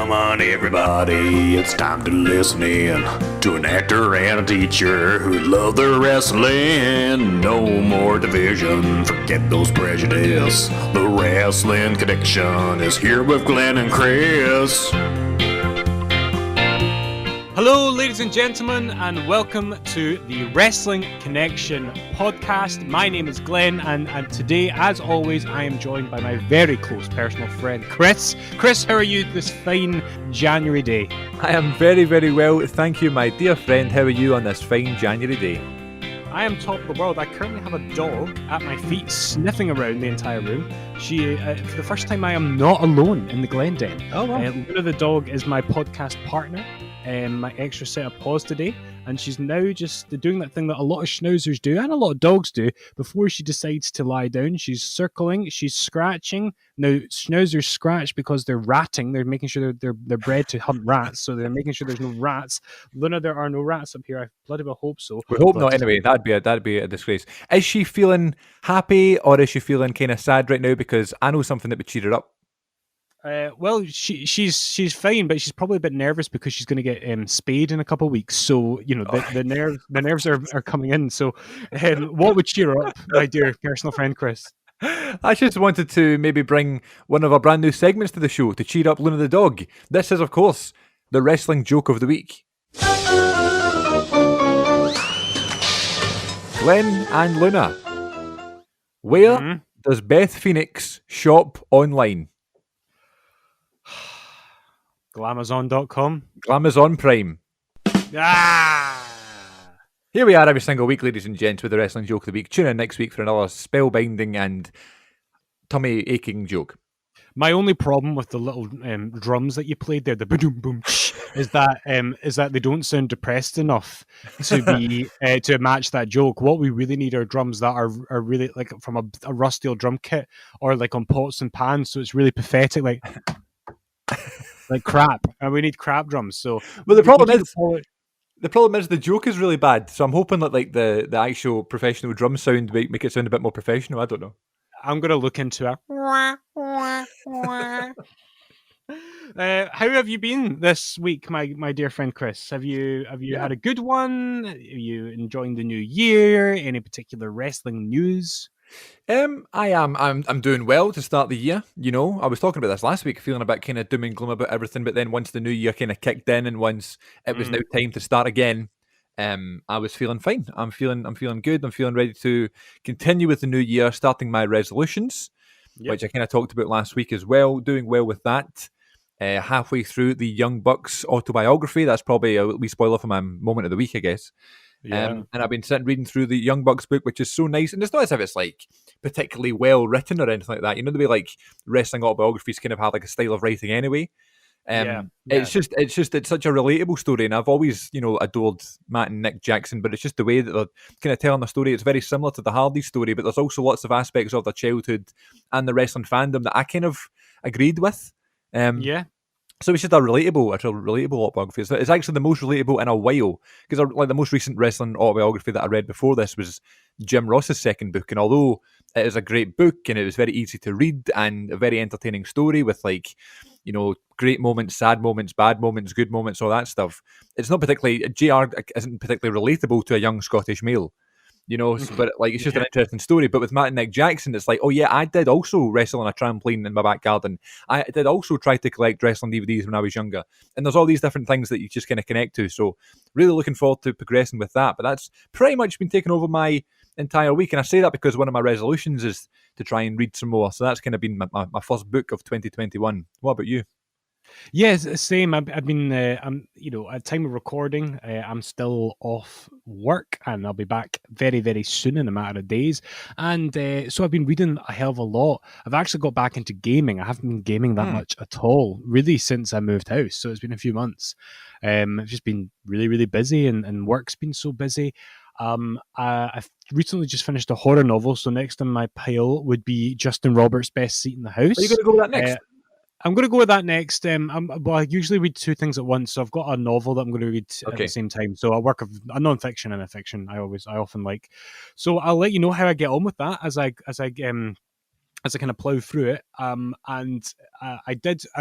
Come on, everybody, it's time to listen in to an actor and a teacher who love their wrestling. No more division, forget those prejudice. The Wrestling Connection is here with Glenn and Chris. Hello, ladies and gentlemen, and welcome to the Wrestling Connection podcast. My name is Glenn, and today, as always, I am joined by my very close personal friend, Chris. Chris, how are you this fine January day? I am very, very well. Thank you, my dear friend. How are you on this fine January day? I am top of the world. I currently have a dog at my feet sniffing around the entire room. She, for the first time, I am not alone in the Glen Den. Oh, wow. Luna the dog is my podcast partner. My extra set of paws today, and she's now just doing that thing that a lot of schnauzers do and a lot of dogs do before she decides to lie down. She's circling, she's scratching. Now schnauzers scratch because they're ratting. They're making sure they're bred to hunt rats, so they're making sure there's no rats. Luna, there are no rats up here. I bloody well hope so. We hope not. Anyway, that'd be a disgrace. Is she feeling happy or is she feeling kind of sad right now? Because I know something that would cheer her up. Well, she's fine, but she's probably a bit nervous because she's going to get spayed in a couple of weeks. So you know the nerves are coming in. So what would cheer her up, my dear personal friend Chris? I just wanted to maybe bring one of our brand new segments to the show to cheer up Luna the dog. This is, of course, the wrestling joke of the week. Glenn and Luna, where does Beth Phoenix shop online? Glamazon.com. Glamazon Prime. Here we are every single week, ladies and gents, with the wrestling joke of the week. Tune in next week for another spellbinding and tummy aching joke. My only problem with the little drums that you played there, the boom boom, is that they don't sound depressed enough to be to match that joke. What we really need are drums that are really like from a rusty old drum kit or like on pots and pans, so it's really pathetic, like crap, and we need crap drums. So, well, the problem is the joke is really bad. So I'm hoping that like the actual professional drum sound make it sound a bit more professional. I don't know. I'm gonna look into it. How have you been this week, my dear friend Chris? Have you had a good one? Are you enjoying the new year? Any particular wrestling news? I am. I'm doing well to start the year. You know, I was talking about this last week, feeling a bit kind of doom and gloom about everything. But then once the new year kind of kicked in, and once it was now time to start again, I was feeling fine. I'm feeling good. I'm feeling ready to continue with the new year, starting my resolutions, which I kind of talked about last week as well. Doing well with that. Halfway through the Young Bucks autobiography. That's probably a wee spoiler for my moment of the week, I guess. Yeah. And I've been sitting reading through the Young Bucks book, which is so nice. And it's not as if it's like particularly well written or anything like that. You know, the way like wrestling autobiographies kind of have like a style of writing anyway. It's such a relatable story, and I've always, you know, adored Matt and Nick Jackson, but it's just the way that they're kind of telling the story. It's very similar to the Hardy story, but there's also lots of aspects of their childhood and the wrestling fandom that I kind of agreed with. So it's just a relatable autobiography. It's actually the most relatable in a while, because like the most recent wrestling autobiography that I read before this was Jim Ross's second book, and although it is a great book and it was very easy to read and a very entertaining story with, like, you know, great moments, sad moments, bad moments, good moments, all that stuff, it's not particularly, JR isn't particularly relatable to a young Scottish male. You know, but like it's just an interesting story. But with Matt and Nick Jackson, it's like, oh yeah, I did also wrestle on a trampoline in my back garden. I did also try to collect wrestling DVDs when I was younger. And there's all these different things that you just kind of connect to. So really looking forward to progressing with that. But that's pretty much been taking over my entire week. And I say that because one of my resolutions is to try and read some more. So that's kind of been my first book of 2021. What about you? Yes, same. I've been, you know, at time of recording, I'm still off work, and I'll be back very, very soon in a matter of days. And so I've been reading a hell of a lot. I've actually got back into gaming. I haven't been gaming that much at all, really, since I moved house. So it's been a few months. I've just been really, really busy, and work's been so busy. I've recently just finished a horror novel, so next on my pile would be Justin Roberts' Best Seat in the House. Are you going to go with that next? I'm going to go with that next. Well, I usually read two things at once, so I've got a novel that I'm going to read at the same time. So I work a non-fiction and a fiction. I often like. So I'll let you know how I get on with that as I as I kind of plow through it. And I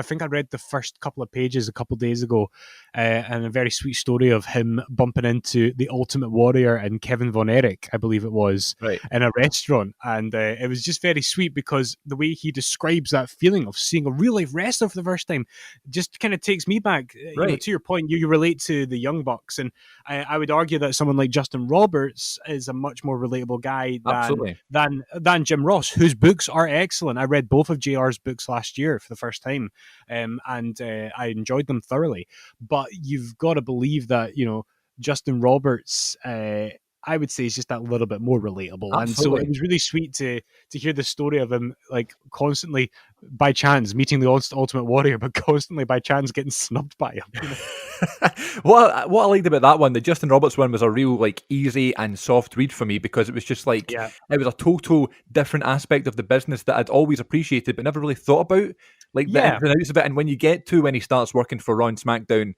think I read the first couple of pages a couple of days ago, and a very sweet story of him bumping into the Ultimate Warrior and Kevin Von Erich, I believe it was, Right. in a restaurant. And it was just very sweet because the way he describes that feeling of seeing a real life wrestler for the first time just kind of takes me back. You know, Right. to your point, you relate to the Young Bucks, and I would argue that someone like Justin Roberts is a much more relatable guy Absolutely. than Jim Ross, whose books are excellent. I read both of JR's books last year for the first time, and I enjoyed them thoroughly. But you've got to believe that, you know, Justin Roberts, I would say, is just that little bit more relatable. And so Absolutely. it was really sweet to hear the story of him, like, constantly by chance meeting the Ultimate Warrior, but constantly by chance getting snubbed by him. You know? what I liked about that one, the Justin Roberts one, was a real like easy and soft read for me, because it was just like Yeah. it was a total different aspect of the business that I'd always appreciated but never really thought about, like the Yeah. ins and outs of it. And when you get to when he starts working for Raw and SmackDown,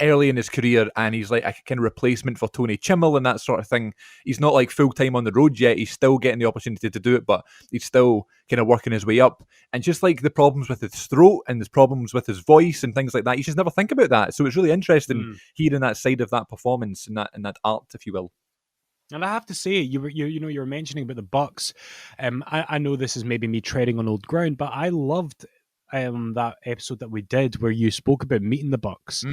early in his career, and he's like a kind of replacement for Tony Chimmel and that sort of thing. He's not like full time on the road yet. He's still getting the opportunity to do it, but he's still kind of working his way up. And just like the problems with his throat and his problems with his voice and things like that, you just never think about that. So it's really interesting hearing that side of that performance and that art, if you will. And I have to say, you were mentioning about the Bucks. I know this is maybe me treading on old ground, but I loved that episode that we did where you spoke about meeting the Bucks.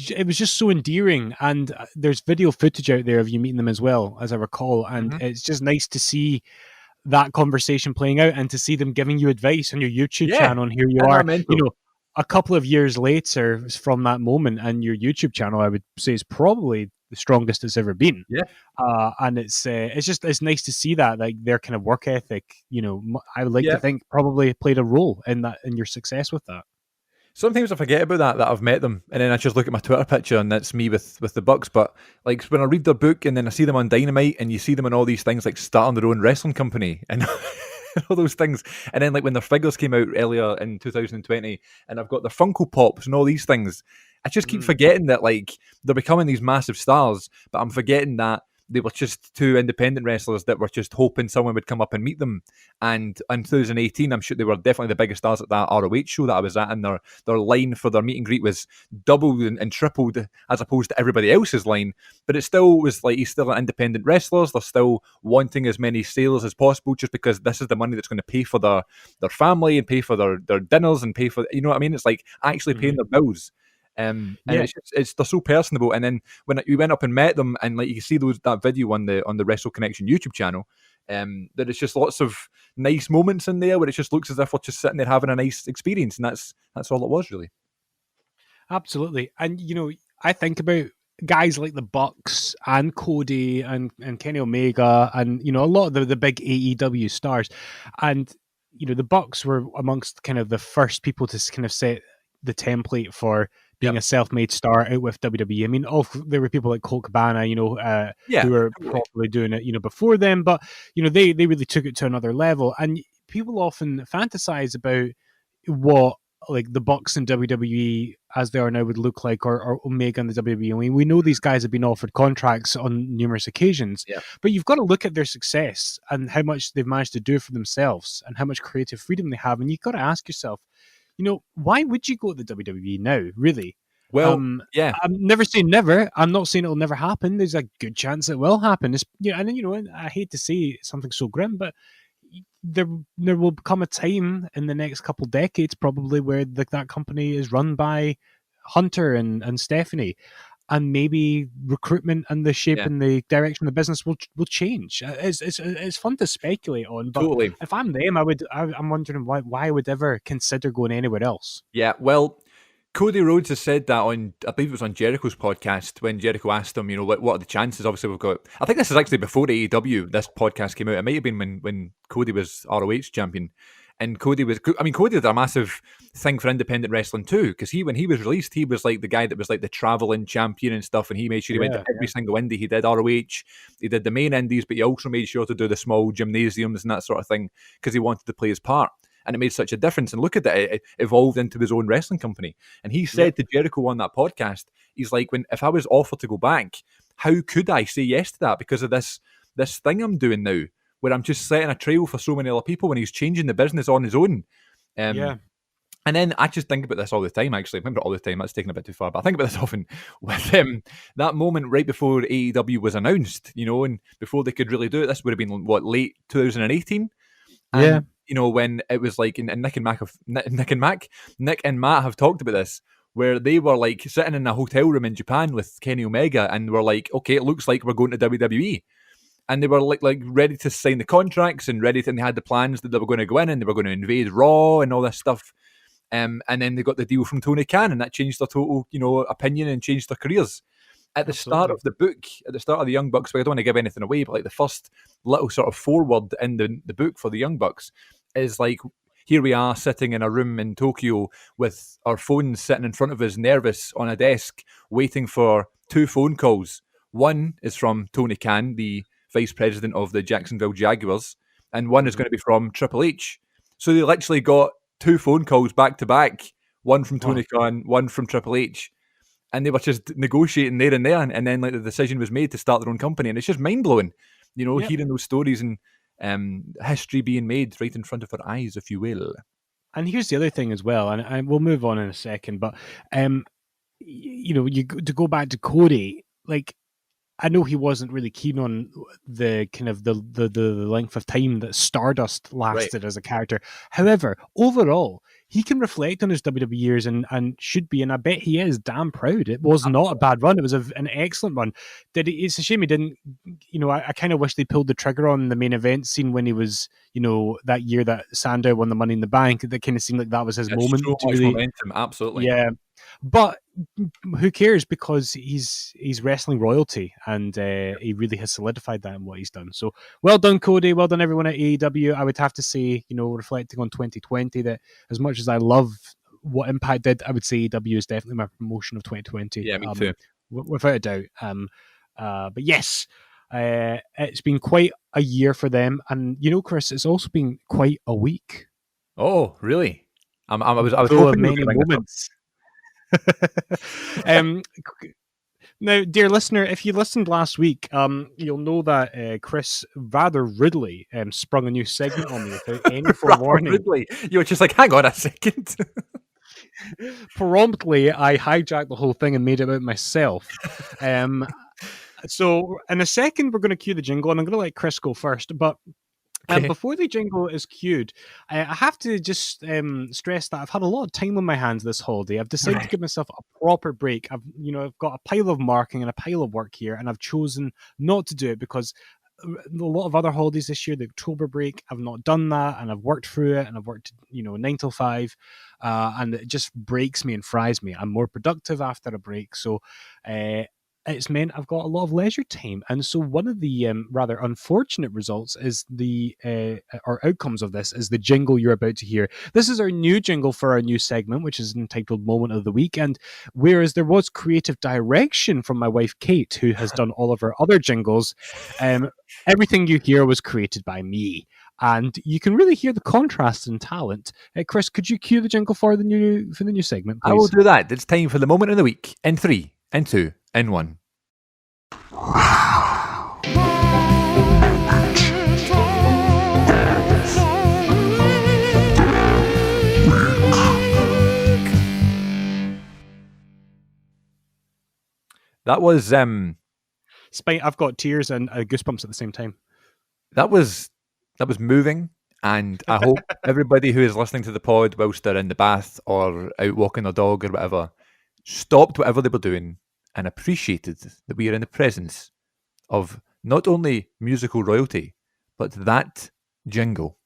It was just so endearing, and there's video footage out there of you meeting them as well, as I recall, and it's just nice to see that conversation playing out and to see them giving you advice on your YouTube channel. And here you are, you know, a couple of years later from that moment, and your YouTube channel, I would say, is probably the strongest it's ever been. Yeah. And it's nice to see that, like, their kind of work ethic, you know, I would like to think probably played a role in your success with that. Sometimes I forget about that I've met them, and then I just look at my Twitter picture and that's me with the Bucks. But like when I read their book and then I see them on Dynamite, and you see them on all these things like starting their own wrestling company and all those things, and then like when their figures came out earlier in 2020, and I've got their Funko Pops and all these things, I just keep forgetting that like they're becoming these massive stars, but I'm forgetting that they were just two independent wrestlers that were just hoping someone would come up and meet them. And in 2018, I'm sure they were definitely the biggest stars at that ROH show that I was at, and their line for their meet and greet was doubled and tripled as opposed to everybody else's line. But it still was like, he's still an independent wrestlers. They're still wanting as many sales as possible just because this is the money that's going to pay for their family and pay for their dinners and pay for, you know what I mean? It's like actually paying their bills. And it's they're so personable. And then when we went up and met them, and like you can see that video on the Wrestle Connection YouTube channel, that it's just lots of nice moments in there where it just looks as if we're just sitting there having a nice experience, and that's all it was, really. Absolutely. And you know, I think about guys like the Bucks and Cody and Kenny Omega, and you know, a lot of the big AEW stars, and you know, the Bucks were amongst kind of the first people to kind of set the template for being a self-made star out with WWE. I mean, there were people like Colt Cabana, you know, who were probably doing it, you know, before them, but you know, they really took it to another level. And people often fantasize about what like the Bucks and WWE as they are now would look like, or Omega and the WWE. I mean, we know these guys have been offered contracts on numerous occasions, but you've got to look at their success and how much they've managed to do for themselves and how much creative freedom they have. And you've got to ask yourself, you know, why would you go to the WWE now, really? Well, I'm never saying never. I'm not saying it'll never happen. There's a good chance it will happen. And you know, I hate to say something so grim, but there will come a time in the next couple decades probably where that company is run by Hunter and Stephanie, and maybe recruitment and the shape and the direction of the business will change. It's fun to speculate on, but if I'm them, I'm wondering why I would ever consider going anywhere else. Yeah, well, Cody Rhodes has said that on, I believe it was on Jericho's podcast, when Jericho asked him, you know, what are the chances? Obviously, we've got, I think this is actually before AEW, this podcast came out. It might have been when Cody was ROH champion. And Cody did a massive thing for independent wrestling too, because when he was released, he was like the guy that was like the traveling champion and stuff, and he made sure he went to every single indie. He did ROH, he did the main indies, but he also made sure to do the small gymnasiums and that sort of thing, because he wanted to play his part. And it made such a difference. And look at that, it evolved into his own wrestling company. And he said to Jericho on that podcast, he's like, if I was offered to go back, how could I say yes to that because of this thing I'm doing now? where I'm just setting a trail for so many other people when he's changing the business on his own. Yeah. And then I just think about this all the time, actually. Maybe not all the time, that's taken a bit too far, but I think about this often with that moment right before AEW was announced, and before they could really do it. This would have been, late 2018? Yeah. And, when it was like, and Nick and Matt have talked about this, where they were like sitting in a hotel room in Japan with Kenny Omega and were like, okay, it looks like we're going to WWE. And they were like ready to sign the contracts and and they had the plans that they were going to go in and they were going to invade Raw and all this stuff. And then they got the deal from Tony Khan, and that changed their total, opinion and changed their careers. At the start of the book, at the start of the Young Bucks, but I don't want to give anything away, but like the first little sort of foreword in the book for the Young Bucks is like, here we are sitting in a room in Tokyo with our phones sitting in front of us, nervous on a desk, waiting for 2 phone calls. One is from Tony Khan, the vice president of the Jacksonville Jaguars, and one is going to be from Triple H. So they literally got 2 phone calls back to back, one from Tony Khan, one from Triple H, and they were just negotiating there and there, and then like the decision was made to start their own company, and it's just mind blowing, hearing those stories and history being made right in front of our eyes, if you will. And here's the other thing as well, and we'll move on in a second, but to go back to Cody, like, I know he wasn't really keen on the kind of the length of time that Stardust lasted as a character. However, overall, he can reflect on his WWE years and should be, and I bet he is damn proud. It was not a bad run. It was an excellent run. It's a shame he didn't, I kind of wish they pulled the trigger on the main event scene when he was, that year that Sandow won the Money in the Bank. That kind of seemed like that was his moment. So much momentum, absolutely. Yeah. But who cares, because he's wrestling royalty, and he really has solidified that in what he's done. So well done, Cody. Well done, everyone at AEW. I would have to say, reflecting on 2020, that as much as I love what Impact did, I would say AEW is definitely my promotion of 2020. Yeah, me too. Without a doubt. But yes, it's been quite a year for them, and Chris, it's also been quite a week. Oh, really? I was full hoping of many moments. Now, dear listener, if you listened last week, you'll know that Chris rather rudely sprung a new segment on me without any forewarning. Rudely. You were just like, hang on a second. Promptly, I hijacked the whole thing and made it about myself. So in a second, we're going to cue the jingle, and I'm going to let Chris go first, but before the jingle is cued, I have to just stress that I've had a lot of time on my hands this holiday. I've decided to give myself a proper break. I've got a pile of marking and a pile of work here, and I've chosen not to do it because a lot of other holidays this year, the October break, I've not done that, and I've worked through it, and I've worked 9 till 5, and it just breaks me and fries me. I'm more productive after a break, so it's meant I've got a lot of leisure time. And so one of the rather unfortunate results is or outcomes of this is the jingle you're about to hear. This is our new jingle for our new segment, which is entitled Moment of the Week. And whereas there was creative direction from my wife, Kate, who has done all of our other jingles, everything you hear was created by me. And you can really hear the contrast in talent. Chris, could you cue the jingle for the new segment, please? I will do that. It's time for the Moment of the Week in 3, in 2, in 1. That was I've got tears and goosebumps at the same time. That was moving, and I hope everybody who is listening to the pod whilst they're in the bath or out walking their dog or whatever stopped whatever they were doing and appreciated that we are in the presence of not only musical royalty, but that jingle.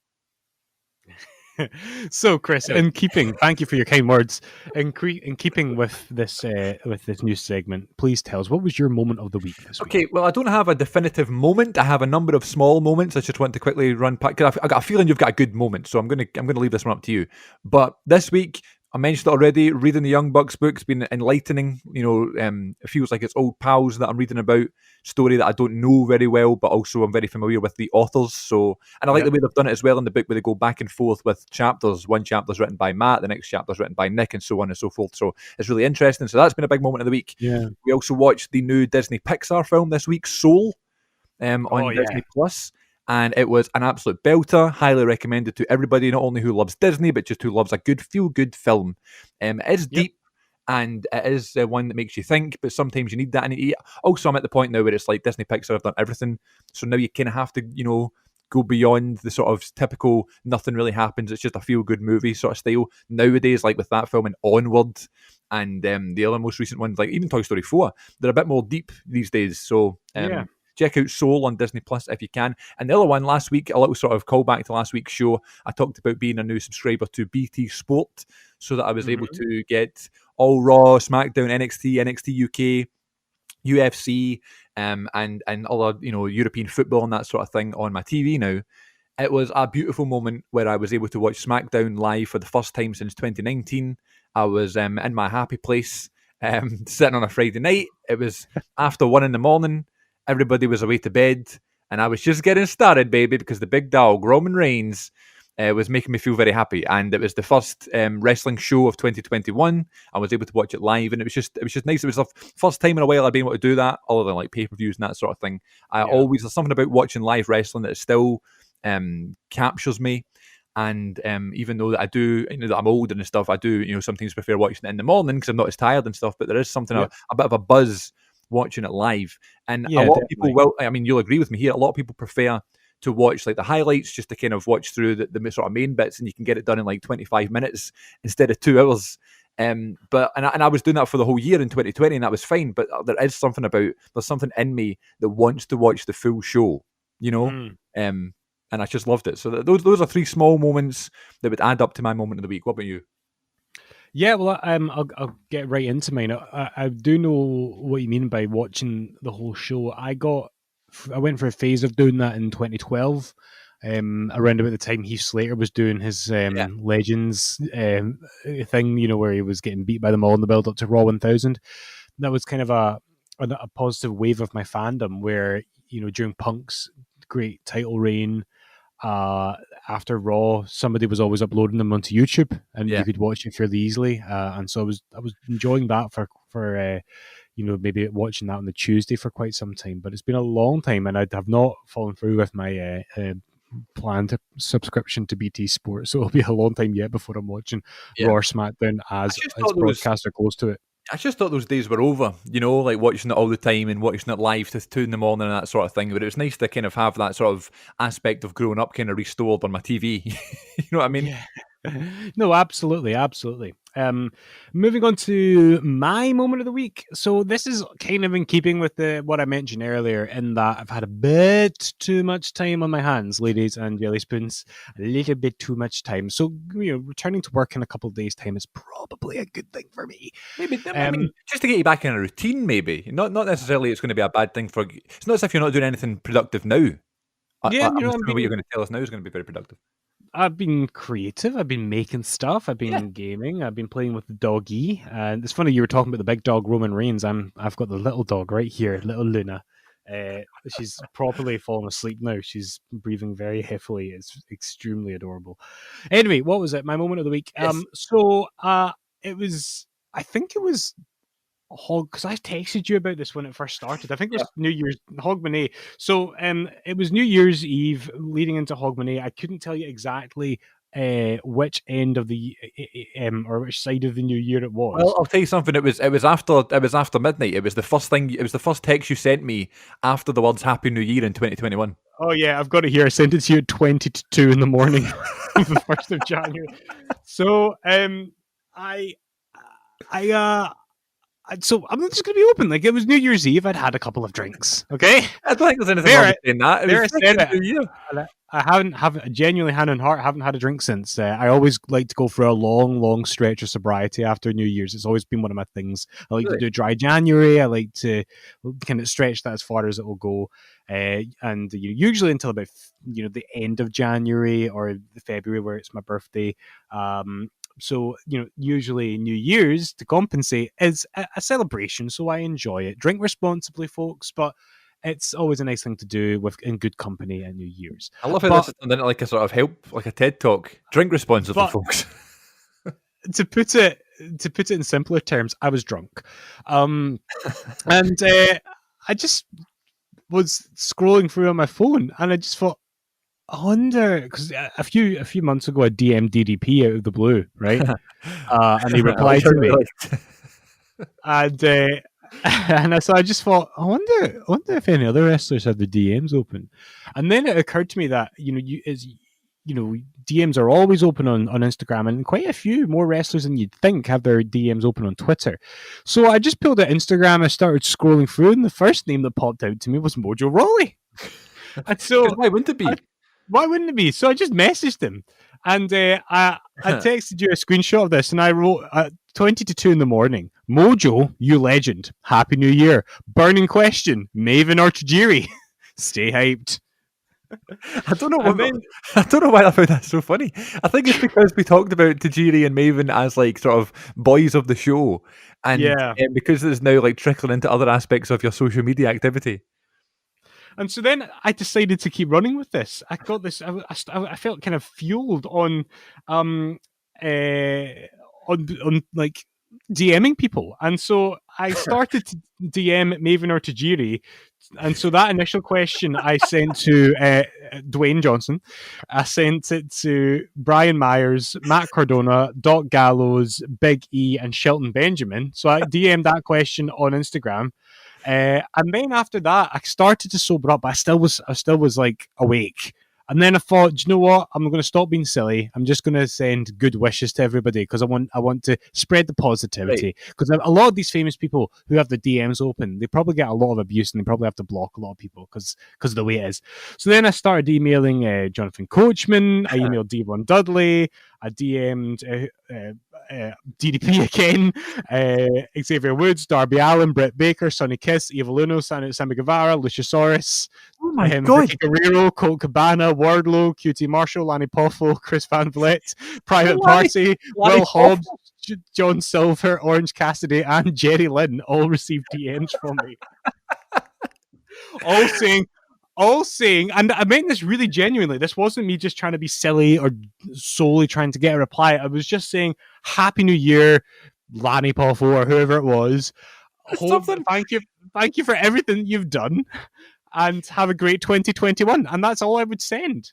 So, Chris, thank you for your kind words. In keeping with this new segment, please tell us, what was your moment of the week this week? Okay, well, I don't have a definitive moment. I have a number of small moments. I just want to quickly run past, because I got a feeling you've got a good moment, so I'm gonna leave this one up to you. But this week, I mentioned it already, reading the Young Bucks book's been enlightening. It feels like it's old pals that I'm reading about, story that I don't know very well, but also I'm very familiar with the authors. So, and I like the way they've done it as well in the book, where they go back and forth with chapters. One chapter's written by Matt, the next chapter's written by Nick, and so on and so forth. So it's really interesting. So that's been a big moment of the week. Yeah. We also watched the new Disney Pixar film this week, Soul, on Disney Plus. and it was an absolute belter. Highly recommended to everybody, not only who loves Disney, but just who loves a good feel-good film. It is Yep. deep, and it is one that makes you think, but sometimes you need that. And also, I'm at the point now where it's like Disney Pixar have done everything, so now you kind of have to, go beyond the sort of typical nothing really happens. It's just a feel-good movie sort of style nowadays. Like with that film and Onward, and the other most recent ones, like even Toy Story 4, they're a bit more deep these days. So Yeah. check out Soul on Disney Plus if you can. And the other one last week, a little sort of callback to last week's show, I talked about being a new subscriber to BT Sport so that I was able to get all Raw, SmackDown, NXT, NXT UK, UFC, and other European football and that sort of thing on my TV now. It was a beautiful moment where I was able to watch SmackDown live for the first time since 2019. I was in my happy place, sitting on a Friday night. It was after 1 a.m. Everybody was away to bed, and I was just getting started, baby, because the big dog, Roman Reigns, was making me feel very happy. And it was the first wrestling show of 2021. I was able to watch it live, and it was just nice. It was the first time in a while I'd been able to do that, other than like pay-per-views and that sort of thing. There's something about watching live wrestling that still captures me. And even though that I do, that I'm older and stuff, I do, sometimes prefer watching it in the morning because I'm not as tired and stuff. But there is something a bit of a buzz watching it live, and a lot of people will. I mean, you'll agree with me here. A lot of people prefer to watch like the highlights, just to kind of watch through the sort of main bits, and you can get it done in like 25 minutes instead of 2 hours. But I was doing that for the whole year in 2020, and that was fine. But there's something in me that wants to watch the full show, and I just loved it. So those are 3 small moments that would add up to my moment of the week. What about you? Yeah, well, I'll get right into mine. I do know what you mean by watching the whole show. I went for a phase of doing that in 2012, around about the time Heath Slater was doing his Legends thing, where he was getting beat by them all in the build up to Raw 1000. That was kind of a positive wave of my fandom, where during Punk's great title reign, after Raw, somebody was always uploading them onto YouTube, and you could watch it fairly easily. And so I was enjoying that for maybe watching that on the Tuesday for quite some time. But it's been a long time, and I have not fallen through with my planned subscription to BT Sport. So it'll be a long time yet before I'm watching Raw or SmackDown as its broadcaster close to it. I just thought those days were over, like watching it all the time and watching it live to 2 a.m. and that sort of thing. But it was nice to kind of have that sort of aspect of growing up kind of restored on my TV. You know what I mean? Yeah. No, absolutely. Moving on to my moment of the week. So this is kind of in keeping with what I mentioned earlier, in that I've had a bit too much time on my hands, ladies and jelly spoons, a little bit too much time. So returning to work in a couple of days' time is probably a good thing for me. Maybe just to get you back in a routine. Maybe not necessarily. It's going to be a bad thing for. It's not as if you're not doing anything productive now. What you're going to tell us now is going to be very productive. I've been creative. I've been making stuff. I've been gaming. I've been playing with the doggy. And it's funny you were talking about the big dog Roman Reigns. I've got the little dog right here, little Luna. She's properly fallen asleep now. She's breathing very heavily. It's extremely adorable. Anyway, what was it? My moment of the week. Yes. It was. I think it was because I texted you about this when it first started. I think it was New Year's Hogmanay. So it was New Year's Eve leading into Hogmanay. I couldn't tell you exactly which end of the or which side of the new year it was. Well, I'll tell you something. It was after midnight. It was the first thing. It was the first text you sent me after the words Happy New Year in 2021. Oh yeah, I've got it here. I sent it to you at 20 to 2 in the morning, the 1st of January. So so I'm just going to be open. Like, it was New Year's Eve. I'd had a couple of drinks. Okay, I don't think there's anything wrong with saying that. I genuinely, hand on heart, haven't had a drink since. I always like to go for a long stretch of sobriety after New Year's. It's always been one of my things. I like to do dry January. I like to kind of stretch that as far as it will go. And usually until about the end of January or February, where it's my birthday. So, usually New Year's, to compensate, is a celebration. So I enjoy it. Drink responsibly, folks, but it's always a nice thing to do in good company at New Year's. I love how this is turned into like a sort of help, like a TED talk. Drink responsibly, folks. To put it in simpler terms, I was drunk. And I just was scrolling through on my phone, and I just thought, I wonder because a few months ago I DM'd DDP out of the blue, right? And he replied Which I to really me, liked. and so I just thought, I wonder if any other wrestlers have the DMs open. And then it occurred to me that DMs are always open on Instagram, and quite a few more wrestlers than you'd think have their DMs open on Twitter. So I just pulled out Instagram, I started scrolling through, and the first name that popped out to me was Mojo Rawley. And 'Cause so why wouldn't it be? why wouldn't it be? So I just messaged him, and I texted you a screenshot of this, and I wrote 20 to 2 in the morning. Mojo, you legend. Happy New Year. Burning question. Maven or Tajiri? Stay hyped. I don't know And what, then I don't know why I found that so funny. I think it's because we talked about Tajiri and Maven as like sort of boys of the show, and Yeah. because it's now like trickling into other aspects of your social media activity. And so then I decided to keep running with this. I got this. I felt kind of fueled on like DMing people, and so I started to DM Maven or Tajiri. And so that initial question I sent to Dwayne Johnson, I sent it to Brian Myers, Matt Cardona, Doc Gallows, Big E, and Shelton Benjamin. So I DM'd that question on Instagram. And then after that, I started to sober up, but I still was like awake. And then I thought, do you know what? I'm going to stop being silly. I'm just going to send good wishes to everybody because I want to spread the positivity. Because a lot of these famous people who have the DMs open, they probably get a lot of abuse and they probably have to block a lot of people because of the way it is. So then I started emailing Jonathan Coachman. I emailed Devon Dudley. I DM'd DDP again, Xavier Woods, Darby Allin, Britt Baker, Sonny Kiss, Evil Uno, Sammy Guevara, Luchasaurus, Oh my god! Ricky Guerrero, Colt Cabana, Wardlow, QT Marshall, Lanny Poffo, Chris Van Vliet, Private Party, Will Hobbs, John Silver, Orange Cassidy, and Jerry Lynn all received DMs from me. all saying, and I meant this really genuinely. This wasn't me just trying to be silly or solely trying to get a reply. I was just saying, Happy New Year, Lanny Poffo or whoever it was. Thank you for everything you've done, and have a great 2021. And that's all I would send.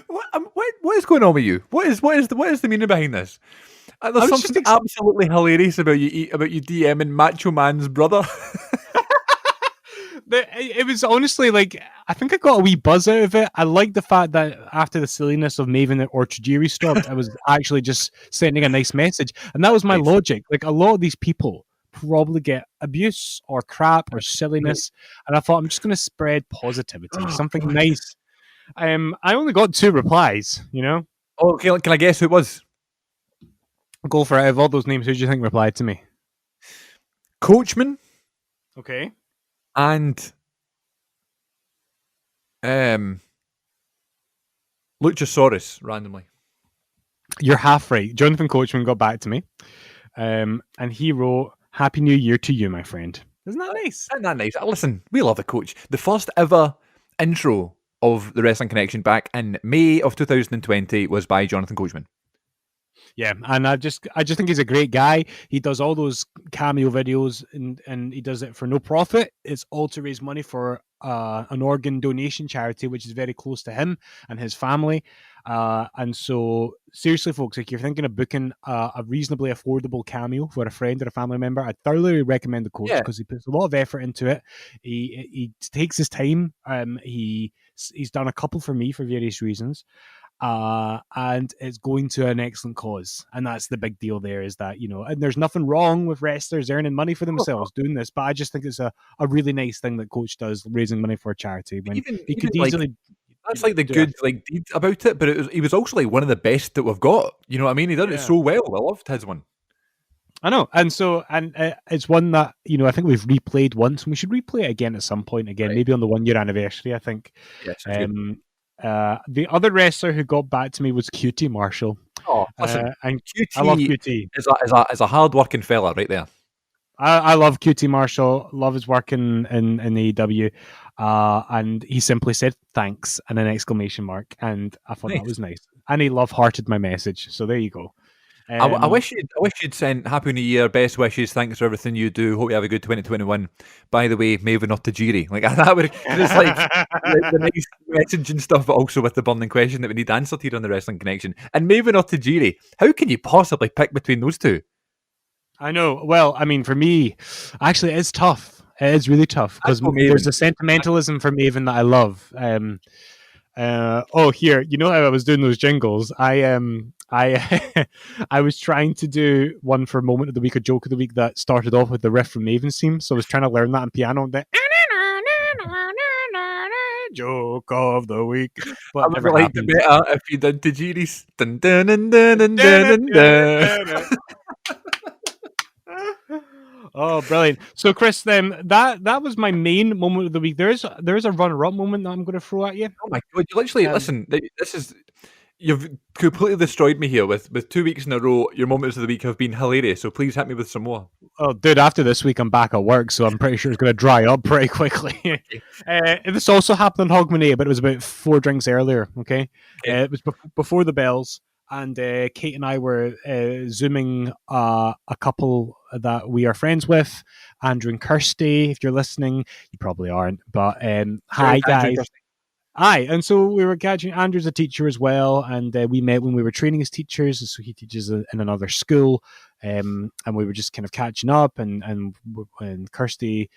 What is going on with you? What is the meaning behind this? There's something absolutely hilarious about you DMing Macho Man's brother. It was honestly like, I think I got a wee buzz out of it. I like the fact that after the silliness of Maven or Tajiri stopped, I was actually just sending a nice message. And that was my logic. Like, a lot of these people probably get abuse or crap or silliness. And I thought, I'm just going to spread positivity, something nice. I only got 2 replies, you know? Oh, okay, can I guess who it was? Go for it. Out of all those names, who do you think replied to me? Coachman. Okay. And Luchasaurus, randomly. You're half right. Jonathan Coachman got back to me, and he wrote, Happy New Year to you, my friend. Isn't that nice? Isn't that nice? Listen, we love the coach. The first ever intro of the Wrestling Connection back in May of 2020 was by Jonathan Coachman. Yeah, and I just think he's a great guy. He does all those cameo videos, and he does it for no profit. It's all to raise money for an organ donation charity, which is very close to him and his family. And so, seriously, folks, if you're thinking of booking a reasonably affordable cameo for a friend or a family member, I thoroughly recommend the coach because he puts a lot of effort into it. He takes his time. He's done a couple for me for various reasons. And it's going to an excellent cause, and that's the big deal there, is that, you know, and there's nothing wrong with wrestlers earning money for themselves doing this, but I just think it's a really nice thing that coach does, raising money for a charity when he could easily that's like the good deed about it, but he was also like one of the best that we've got, you know what I mean? He did it so well. I loved his one. I know, and so it's one that, you know, I think we've replayed once, and we should replay it again at some point again, maybe on the 1-year anniversary, I think. The other wrestler who got back to me was QT Marshall. Oh, listen, and QT I love QT. Is a hard-working fella right there. I love QT Marshall. Love his work in AEW. And he simply said thanks and an exclamation mark, and I thought that was nice. And he love-hearted my message. So there you go. I wish you'd sent Happy New Year, best wishes, thanks for everything you do. Hope you have a good 2021. By the way, Maven or Tajiri, like that would, cause it's like the nice messaging stuff, but also with the burning question that we need answered here on the Wrestling Connection. And Maven or Tajiri, how can you possibly pick between those two? I know. Well, I mean, for me, actually, it's tough. It is really tough because there's a sentimentalism for Maven that I love. Here, you know how I was doing those jingles? I was trying to do one for Moment of the Week, a joke of the week that started off with the riff from Maven's theme. So I was trying to learn that on piano. And joke of the week. But I would like to better if you did Tajiri's. Dun, dun, dun, dun, dun, dun, dun. Oh, brilliant! So, Chris, then that was my main moment of the week. There is a runner-up moment that I'm going to throw at you. Oh my god! You literally listen. You've completely destroyed me here with 2 weeks in a row. Your moments of the week have been hilarious. So please hit me with some more. Oh, dude! After this week, I'm back at work, so I'm pretty sure it's going to dry up pretty quickly. This also happened on Hogmanay, but it was about 4 drinks earlier. Okay. It was before the bells. And Kate and I were Zooming a couple that we are friends with, Andrew and Kirsty. If you're listening, you probably aren't, but hi guys. Hi, and so we were catching. Andrew's a teacher as well, and we met when we were training as teachers. So he teaches in another school, and we were just kind of catching up. And Kirsty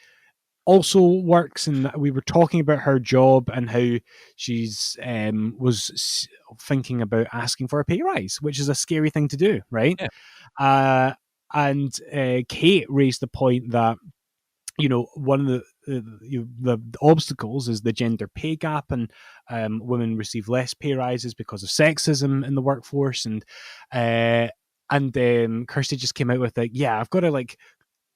also works, and we were talking about her job and how she's was thinking about asking for a pay rise, which is a scary thing to do, right? Yeah. And Kate raised the point that one of the obstacles is the gender pay gap, and women receive less pay rises because of sexism in the workforce, and Kirsty just came out with I've got to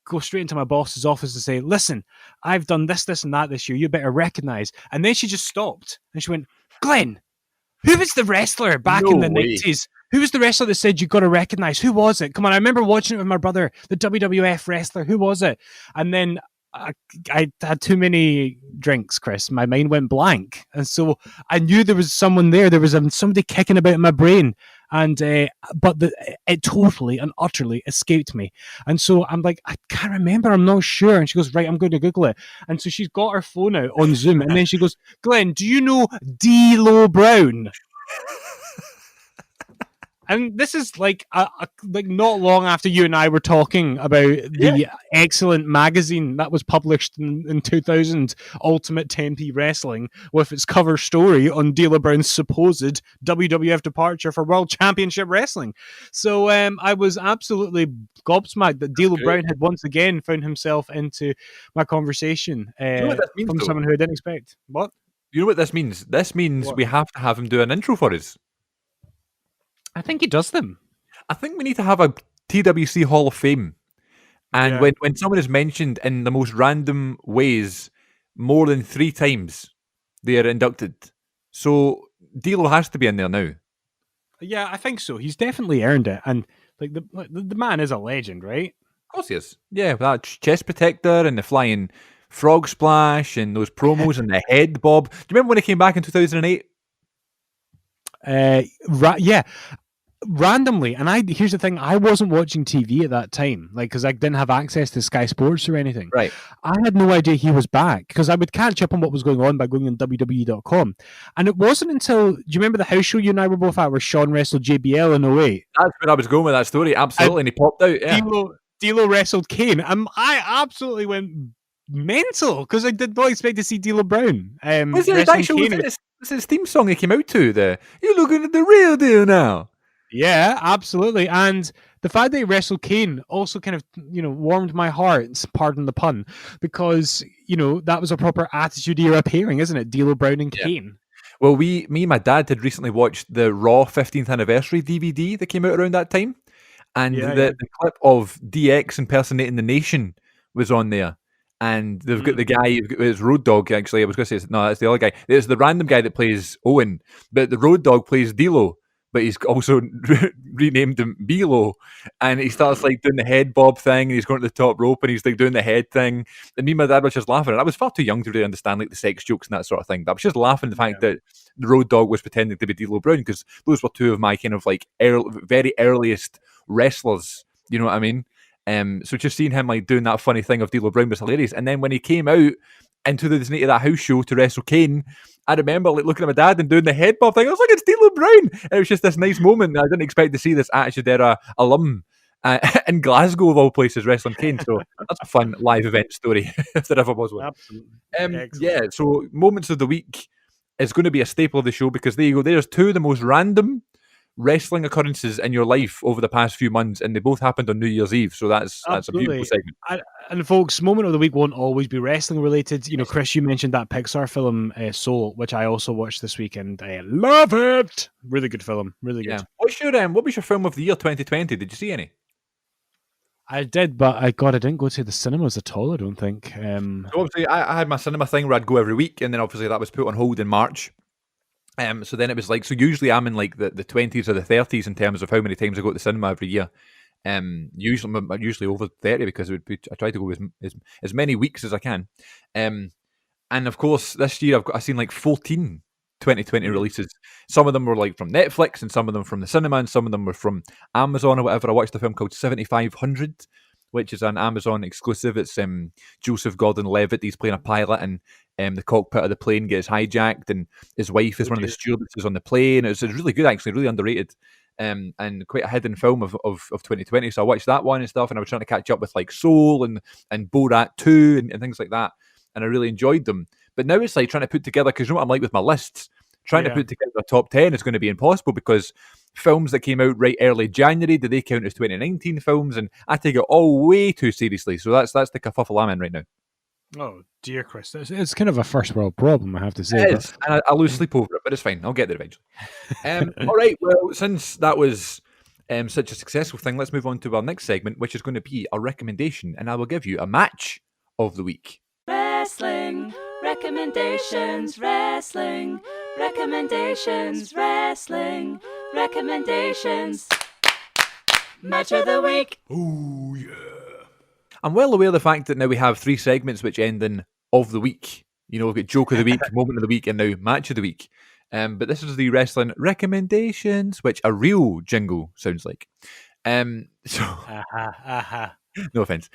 go straight into my boss's office and say, listen, I've done this, and that this year. You better recognize. And then she just stopped and she went, Glenn, who was the wrestler back in the 90s? Who was the wrestler that said you got to recognize? Who was it? Come on, I remember watching it with my brother, the WWF wrestler. Who was it? And then I had too many drinks, Chris. My mind went blank. And so I knew there was someone there. There was somebody kicking about in my brain. And but it totally and utterly escaped me. And so I'm like, I can't remember. I'm not sure. And she goes, right, I'm going to Google it. And so she's got her phone out on Zoom. And then she goes, Glenn, do you know D'Lo Brown? And this is like not long after you and I were talking about the excellent magazine that was published in 2000, Ultimate 10p Wrestling, with its cover story on D'Lo Brown's supposed WWF departure for World Championship Wrestling. So I was absolutely gobsmacked that D'Lo Brown had once again found himself into my conversation from someone who I didn't expect. What? You know what this means? This means we have to have him do an intro for us. I think he does them. I think we need to have a TWC Hall of Fame. And when someone is mentioned in the most random ways more than 3 times, they are inducted. So D'Lo has to be in there now. Yeah, I think so. He's definitely earned it. And the man is a legend, right? Of course he is. Yeah, with that chest protector and the flying frog splash and those promos and the head bob. Do you remember when he came back in 2008? Yeah. Randomly, and here's the thing, I wasn't watching TV at that time, because I didn't have access to Sky Sports or anything. Right. I had no idea he was back, because I would catch up on what was going on by going on WWE.com. And it wasn't until, do you remember the house show you and I were both at where Sean wrestled JBL in 08? That's where I was going with that story, absolutely, and he popped out, yeah. D'Lo wrestled Kane, and I absolutely went mental, because I did not expect to see D'Lo Brown. Was it actually his theme song he came out to, you're looking at the real deal now? Yeah, absolutely. And the fact that he wrestled Kane also kind of, warmed my heart, pardon the pun, because, that was a proper Attitude Era pairing, isn't it? D'Lo Brown and Kane. Well, me and my dad had recently watched the Raw 15th anniversary DVD that came out around that time. And the clip of DX impersonating the Nation was on there. And they've got the guy, it's Road Dogg, actually. I was going to say, no, that's the other guy. It's the random guy that plays Owen, but the Road Dogg plays D'Lo. But he's also renamed him Bilo, and he starts doing the head bob thing, and he's going to the top rope, and he's doing the head thing. And me and my dad were just laughing. And I was far too young to really understand the sex jokes and that sort of thing. But I was just laughing at the fact that the Road Dogg was pretending to be D'Lo Brown, because those were two of my kind of very earliest wrestlers. You know what I mean? So just seeing him like doing that funny thing of D'Lo Brown was hilarious. And then when he came out into that house show to wrestle Kane, I remember like looking at my dad and doing the headbutt thing. I was like, it's D'Lo Brown. And it was just this nice moment. I didn't expect to see this Attitude Era alum in Glasgow of all places wrestling Kane. So that's a fun live event story if there ever was one. Absolutely. Yeah. So moments of the week is going to be a staple of the show because there you go. There's two of the most random wrestling occurrences in your life over the past few months, and they both happened on New Year's Eve. So that's a beautiful segment. And folks, moment of the week won't always be wrestling related. You know, Chris, you mentioned that Pixar film Soul, which I also watched this weekend. I love it. Really good film. Really good. Yeah. What was your film of the year 2020? Did you see any? I did, but I didn't go to the cinemas at all, I don't think. So obviously, I had my cinema thing where I'd go every week, and then obviously that was put on hold in March. So then it was like, so usually I'm in like the 20s or the 30s in terms of how many times I go to the cinema every year. Usually over 30 because I try to go as many weeks as I can. And of course, this year I've seen like 14 2020 releases. Some of them were like from Netflix, and some of them from the cinema, and some of them were from Amazon or whatever. I watched a film called 7500, which is an Amazon exclusive. It's Joseph Gordon-Levitt. He's playing a pilot, and the cockpit of the plane gets hijacked, and his wife is one of the stewardesses on the plane. It's really good, actually, really underrated, and quite a hidden film of 2020. So I watched that one and stuff, and I was trying to catch up with like Soul and Borat 2 and things like that, and I really enjoyed them. But now it's like trying to put together, because you know what I'm like with my lists, trying to put together a top 10 is going to be impossible because films that came out right early January, do they count as 2019 films? And I take it all way too seriously. So that's the kerfuffle I'm in right now. Oh, dear Chris. It's kind of a first world problem, I have to say. It is, and I lose sleep over it, but it's fine. I'll get there eventually. All right, well, since that was such a successful thing, let's move on to our next segment, which is going to be a recommendation, and I will give you a match of the week. Wrestling recommendations, wrestling recommendations, wrestling recommendations. Match of the week. Oh, yeah. I'm well aware of the fact that now we have 3 segments which end in of the week. You know, we've got joke of the week, moment of the week, and now match of the week. But this is the wrestling recommendations, which a real jingle sounds like. No offense.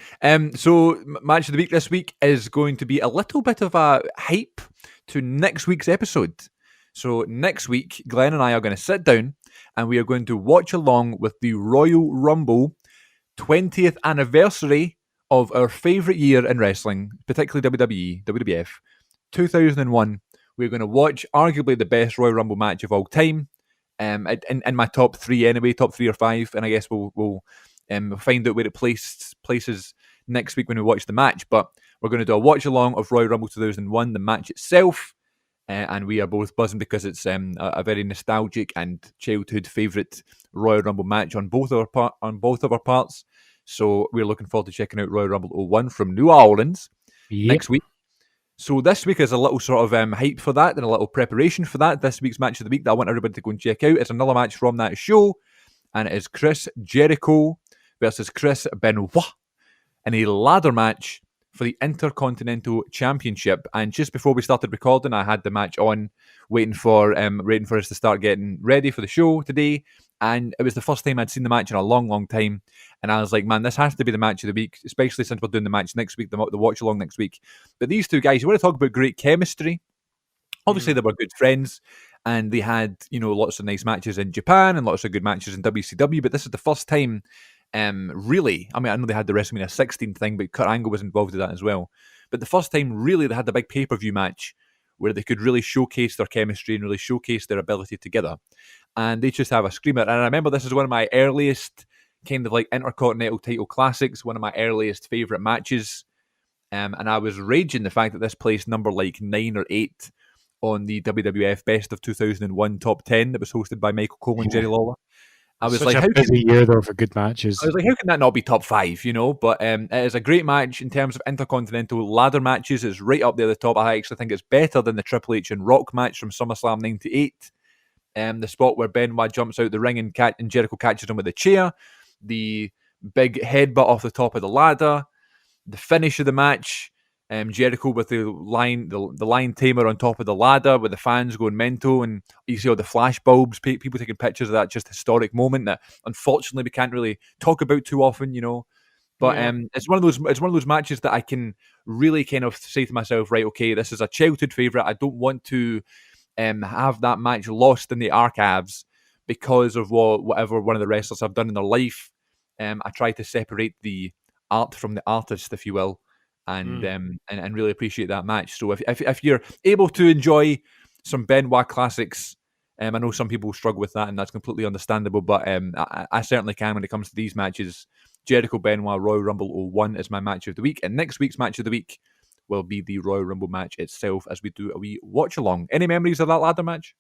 So match of the week this week is going to be a little bit of a hype to next week's episode. So next week, Glenn and I are going to sit down and we are going to watch along with the Royal Rumble 20th anniversary of our favourite year in wrestling, particularly WWE, WWF, 2001. We're going to watch arguably the best Royal Rumble match of all time, in my top 3 anyway, top 3 or 5, and I guess we'll find out where it places next week when we watch the match. But we're going to do a watch along of Royal Rumble 2001, the match itself, and we are both buzzing because it's a very nostalgic and childhood favourite Royal Rumble match on both of our parts. So we're looking forward to checking out Royal Rumble 01 from New Orleans next week. So this week is a little sort of hype for that and a little preparation for that. This week's match of the week that I want everybody to go and check out. It's another match from that show, and it is Chris Jericho versus Chris Benoit in a ladder match for the Intercontinental Championship. And just before we started recording, I had the match on, waiting for us to start getting ready for the show today. And it was the first time I'd seen the match in a long, long time. And I was like, man, this has to be the match of the week, especially since we're doing the match next week, the watch along next week. But these two guys, you want to talk about great chemistry? Obviously, they were good friends, and they had, lots of nice matches in Japan and lots of good matches in WCW. But this is the first time, really. I mean, I know they had the WrestleMania 16 thing, but Kurt Angle was involved in that as well. But the first time, really, they had the big pay-per-view match where they could really showcase their chemistry and really showcase their ability together. And they just have a screamer. And I remember this is one of my earliest kind of like Intercontinental title classics, one of my earliest favourite matches. And I was raging the fact that this placed number like 9 or 8 on the WWF Best of 2001 Top 10 that was hosted by Michael Cole and Jerry Lawler. I was Such like, a busy year though for good matches. I was like, how can that not be top 5, But it is a great match in terms of Intercontinental ladder matches. It's right up there at the top. I actually think it's better than the Triple H and Rock match from SummerSlam 98. The spot where Benoit jumps out the ring and Jericho catches him with a chair. The big headbutt off the top of the ladder. The finish of the match. Jericho with the lion tamer on top of the ladder, with the fans going mental, and you see all the flash bulbs, people taking pictures of that just historic moment that unfortunately we can't really talk about too often, you know. But Yeah. it's one of those matches that I can really kind of say to myself, right, okay, this is a childhood favorite. I don't want to have that match lost in the archives because of whatever one of the wrestlers have done in their life. I try to separate the art from the artist, if you will, and and really appreciate that match. So if you're able to enjoy some Benoit classics, I know some people struggle with that, and that's completely understandable. But I certainly can when it comes to these matches. Jericho Benoit Royal Rumble 01 is my match of the week, and next week's match of the week will be the Royal Rumble match itself as we do a wee watch along. Any memories of that ladder match?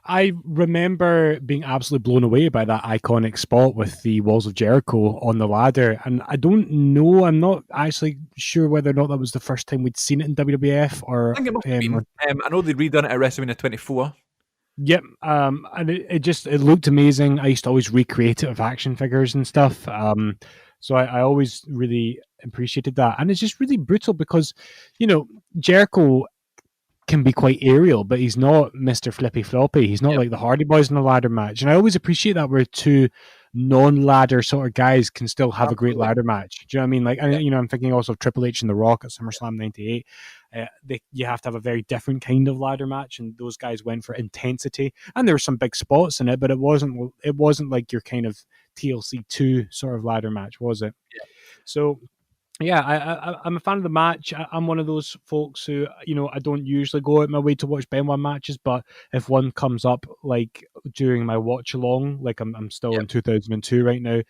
I remember being absolutely blown away by that iconic spot with the Walls of Jericho on the ladder. And I don't know, I'm not actually sure whether or not that was the first time we'd seen it in WWF or. I think it must have been. I know they'd redone it at WrestleMania 24. Yep, and it looked amazing. I used to always recreate it with action figures and stuff. So I always really appreciated that, and it's just really brutal because, you know, Jericho can be quite aerial, but he's not Mr. Flippy Floppy. He's not like the Hardy Boys in a ladder match, and I always appreciate that where two non-ladder sort of guys can still have a great ladder match. Do you know what I mean? Like, and, you know, I'm thinking also of Triple H and The Rock at SummerSlam '98. You have to have a very different kind of ladder match, and those guys went for intensity, and there were some big spots in it, but it wasn't like your kind of TLC 2 sort of ladder match, was it? Yeah. So yeah, I'm a fan of the match. I'm one of those folks who, you know, I don't usually go out my way to watch Benoit matches, but if one comes up like during my watch along, like I'm still in 2002 right now,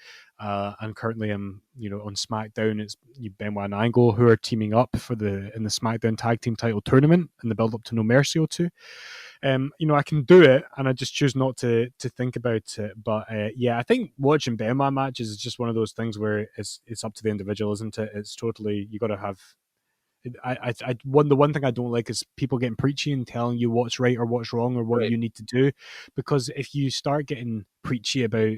and currently I'm, you know, on SmackDown. It's Benoit and Angle who are teaming up in the SmackDown Tag Team Title Tournament in the build up to No Mercy 02. You know, I can do it, and I just choose not to think about it. But yeah, I think watching Benoit matches is just one of those things where it's up to the individual, isn't it? It's totally, you got to have. The one thing I don't like is people getting preachy and telling you what's right or what's wrong or what you need to do, because if you start getting preachy about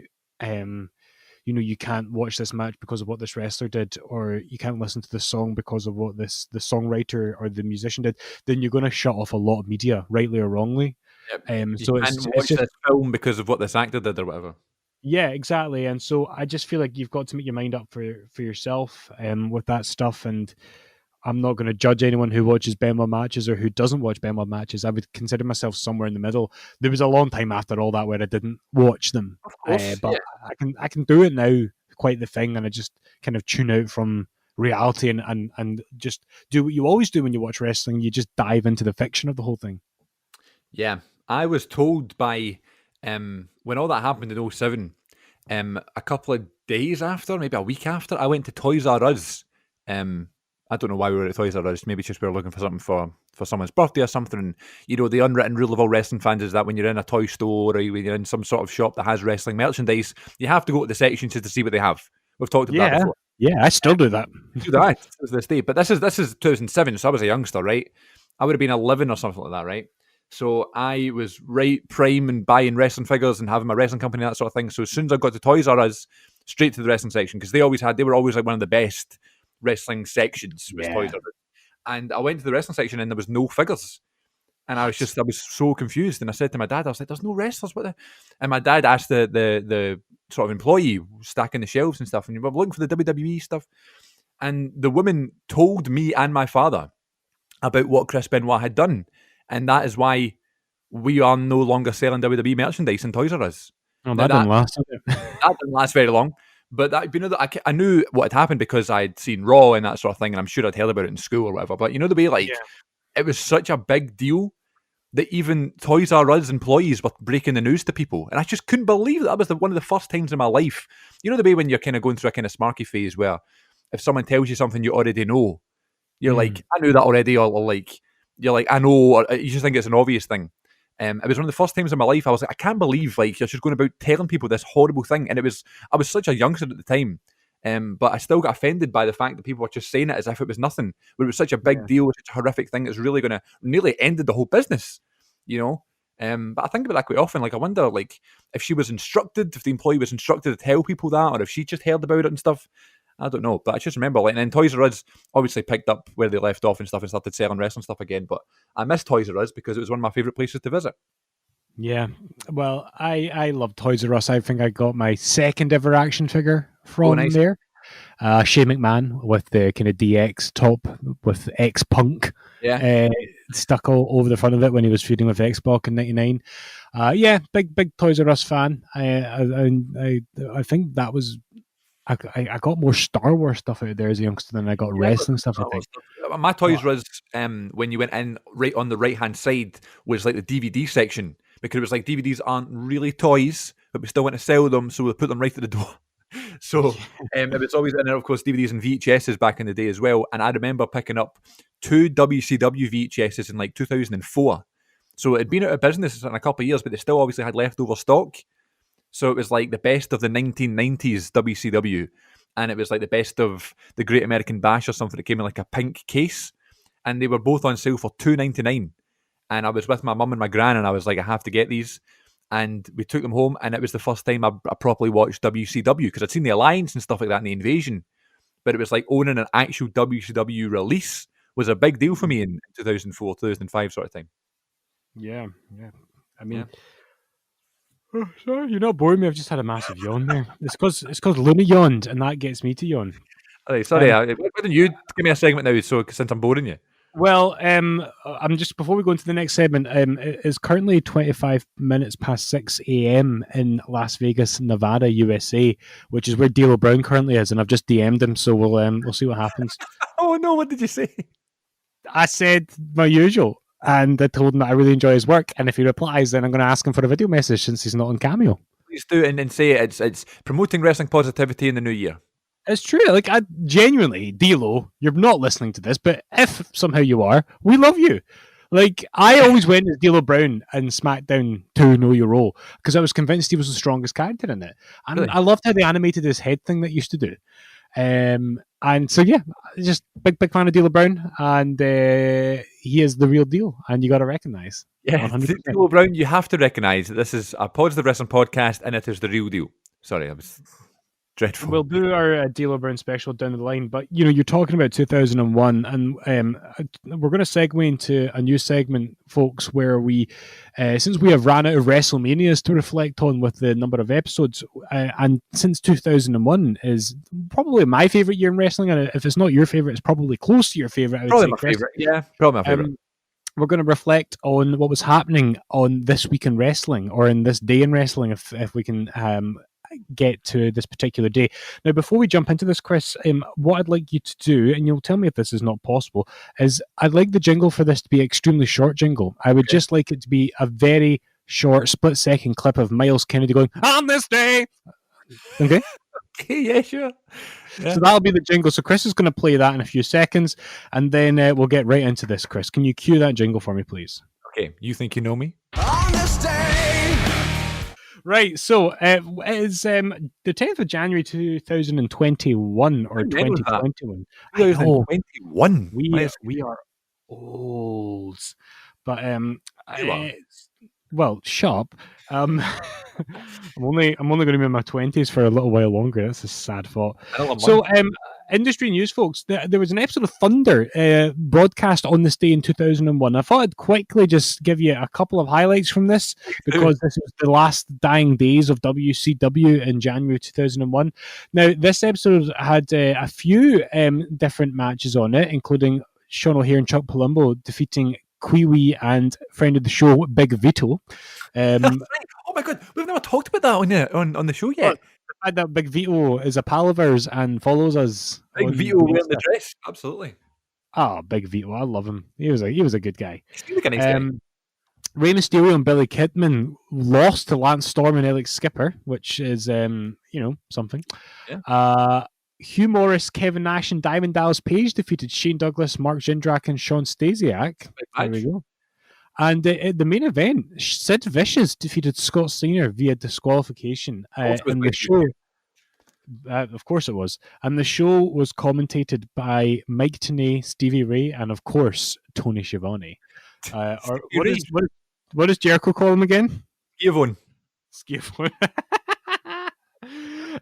you know, you can't watch this match because of what this wrestler did, or you can't listen to this song because of what the songwriter or the musician did, then you're going to shut off a lot of media, rightly or wrongly. So it's watch this film because of what this actor did or whatever. Yeah, exactly. And so I just feel like you've got to make your mind up for yourself with that stuff. And I'm not going to judge anyone who watches Benoit matches or who doesn't watch Benoit matches. I would consider myself somewhere in the middle. There was a long time after all that where I didn't watch them, of course, but I can do it now. Quite the thing, and I just kind of tune out from reality and just do what you always do when you watch wrestling. You just dive into the fiction of the whole thing. Yeah, I was told by when all that happened in 07, a couple of days after, maybe a week after, I went to Toys R Us. I don't know why we were at Toys R Us. Maybe it's just we were looking for something for someone's birthday or something. And, you know, the unwritten rule of all wrestling fans is that when you're in a toy store or when you're in some sort of shop that has wrestling merchandise, you have to go to the section just to see what they have. We've talked about that before. Yeah, I still do that. Do that to this day. But this is 2007, so I was a youngster, right? I would have been 11 or something like that, right? So I was right prime and buying wrestling figures and having my wrestling company and that sort of thing. So as soon as I got to Toys R Us, straight to the wrestling section, because they were always like one of the best wrestling sections was Toys R Us. And I went to the wrestling section and there was no figures. And I was so confused. And I said to my dad, I was like, there's no wrestlers, what the? And my dad asked the sort of employee stacking the shelves and stuff, and we were looking for the WWE stuff. And the woman told me and my father about what Chris Benoit had done. And that is why we are no longer selling WWE merchandise in Toys R Us. Oh, that didn't last. That didn't last very long. But that, you know, I knew what had happened because I'd seen Raw and that sort of thing, and I'm sure I'd heard about it in school or whatever. But you know the way, it was such a big deal that even Toys R Us employees were breaking the news to people. And I just couldn't believe that was one of the first times in my life. You know the way when you're kind of going through a kind of smarky phase where if someone tells you something you already know, you're like, I knew that already, or like, you're like, I know, or you just think it's an obvious thing. It was one of the first times in my life I was like, I can't believe like you're just going about telling people this horrible thing. And I was such a youngster at the time. But I still got offended by the fact that people were just saying it as if it was nothing. But it was such a big deal, such a horrific thing. It's really going to nearly ended the whole business, you know. But I think about that quite often. Like I wonder, like if she was instructed, if the employee was instructed to tell people that, or if she just heard about it and stuff. I don't know, but I just remember, like, and then Toys R Us obviously picked up where they left off and stuff and started selling wrestling stuff again. But I miss Toys R Us because it was one of my favorite places to visit. Yeah, well, I love Toys R Us. I think I got my second ever action figure from nice. there. Shane McMahon with the kind of DX top with X Punk stuck all over the front of it when he was feuding with Xbox in '99. Yeah, big Toys R Us fan. I think that was. I got more Star Wars stuff out there as a youngster than I got wrestling stuff. I think my Toys R Us, when you went in, right on the right hand side was like the DVD section, because it was like DVDs aren't really toys, but we still want to sell them, so we put them right at the door. So it was always, and then of course DVDs and VHSs back in the day as well. And I remember picking up 2 WCW VHSs in like 2004. So it had been out of business in a couple of years, but they still obviously had leftover stock. So it was like the best of the 1990s WCW, and it was like the best of the Great American Bash or something that came in like a pink case, and they were both on sale for $2.99. And I was with my mum and my gran, and I was like, I have to get these. And we took them home, and it was the first time I properly watched WCW, because I'd seen the Alliance and stuff like that in the Invasion, but it was like owning an actual WCW release was a big deal for me in 2004, 2005 sort of time. Yeah. I mean. Yeah. Oh, sorry, you're not boring me. I've just had a massive yawn there. It's because Luna yawned, and that gets me to yawn. All right, sorry. Why don't you give me a segment now? So since I'm boring you. Well, I'm just before we go into the next segment. It's currently 25 minutes past 6 a.m. in Las Vegas, Nevada, USA, which is where D'Lo Brown currently is, and I've just DM'd him, so we'll see what happens. Oh no! What did you say? I said my usual. And I told him that I really enjoy his work, and if he replies, then I'm going to ask him for a video message since he's not on Cameo. Please do, and say it's promoting wrestling positivity in the new year. It's true. Like, I genuinely, D'Lo, you're not listening to this, but if somehow you are, we love you. Like, I always went as D'Lo Brown in SmackDown 2 Know Your Role because I was convinced he was the strongest character in it, and really? I loved how they animated his head thing that used to do. And so yeah, just big fan of D'Lo Brown, and he is the real deal, and you got to recognize. Yeah, D'Lo Brown, you have to recognize that this is a Positive Wrestling podcast, and it is the real deal. Sorry, I was dreadful. We'll do our D'Lo Brown special down the line, but you're talking about 2001, and we're going to segue into a new segment, folks, where we, since we have ran out of WrestleManias to reflect on with the number of episodes, and since 2001 is probably my favorite year in wrestling, and if it's not your favorite, it's probably close to your favorite. Probably my favorite. Yeah, probably my favorite. We're going to reflect on what was happening on This Week in Wrestling, or in This Day in Wrestling, if we can get to this particular day. Now, before we jump into this, Chris, what I'd like you to do, and you'll tell me if this is not possible, is I'd like the jingle for this to be extremely short jingle. I would just like it to be a very short, split-second clip of Miles Kennedy going, "On this day!" Okay? Okay, yeah, sure. Yeah. So that'll be the jingle. So Chris is going to play that in a few seconds, and then we'll get right into this. Chris, can you cue that jingle for me, please? Okay, you think you know me? On this day! Right, so it is the 10th of January 2021 or 2021. 2021. We are old, but well, shut up. I'm only going to be in my 20s for a little while longer. That's a sad thought. So, industry news, folks. There was an episode of Thunder broadcast on this day in 2001. I thought I'd quickly just give you a couple of highlights from this because this was the last dying days of WCW in January 2001. Now, this episode had a few different matches on it, including Sean O'Haire and Chuck Palumbo defeating Kiwi and friend of the show, Big Vito. Oh my god, we've never talked about that on the show yet. The fact that Big Vito is a pal of ours and follows us. Big Vito wearing the dress, absolutely. Oh, Big Vito, I love him. He was a good guy. He's like a nice guy. Rey Mysterio and Billy Kidman lost to Lance Storm and Alex Skipper, which is something. Yeah. Hugh Morris, Kevin Nash, and Diamond Dallas Page defeated Shane Douglas, Mark Jindrak, and Sean Stasiak. There we go. And at the main event, Sid Vicious defeated Scott Steiner via disqualification. And the show, of course it was. And the show was commentated by Mike Tenay, Stevie Ray, and of course, Tony Schiavone. What does Jericho call him again? Schiavone.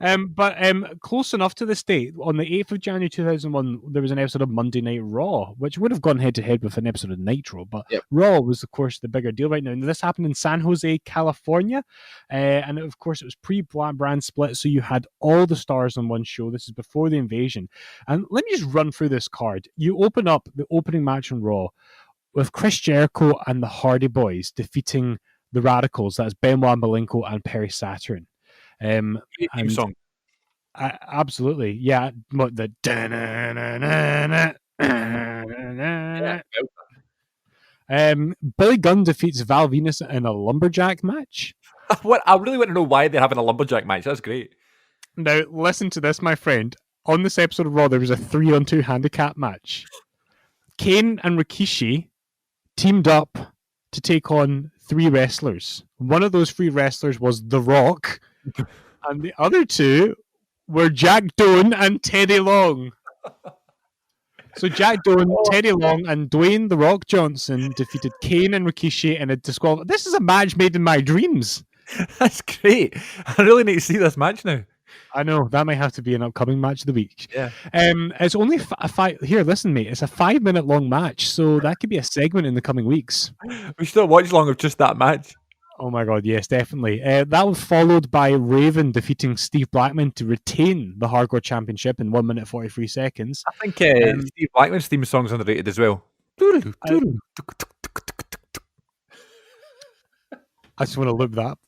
But close enough to this date, on the 8th of January 2001, there was an episode of Monday Night Raw, which would have gone head-to-head with an episode of Nitro, but Yep. Raw was, of course, the bigger deal right now. And this happened in San Jose, California, and of course, it was pre-brand split, so you had all the stars on one show. This is before the invasion. And let me just run through this card. You open up the opening match on Raw with Chris Jericho and the Hardy Boys defeating the Radicals. That's Benoit Malenko and Perry Saturn. Great theme And- song. Absolutely, yeah. What the Billy Gunn defeats Val Venus in a lumberjack match. What I really want to know why they're having a lumberjack match. That's great. Now, listen to this, my friend. On this episode of Raw, there was a 3-on-2 handicap match. Kane and Rikishi teamed up to take on 3 wrestlers. One of those 3 wrestlers was The Rock, and the other 2 were Jack Doan and Teddy Long. So Jack Doan, Teddy Long, and Dwayne The Rock Johnson defeated Kane and Rikishi in a disqualification. This is a match made in my dreams. That's great. I really need to see this match now. I know that might have to be an upcoming match of the week. Yeah. It's only a 5. Here, listen, mate. It's a 5-minute long match, so that could be a segment in the coming weeks. We still watch long of just that match. Oh my god, yes, definitely. That was followed by Raven defeating Steve Blackman to retain the Hardcore Championship in 1 minute 43 seconds. I think Steve Blackman's theme song's underrated as well. I just want to loop that.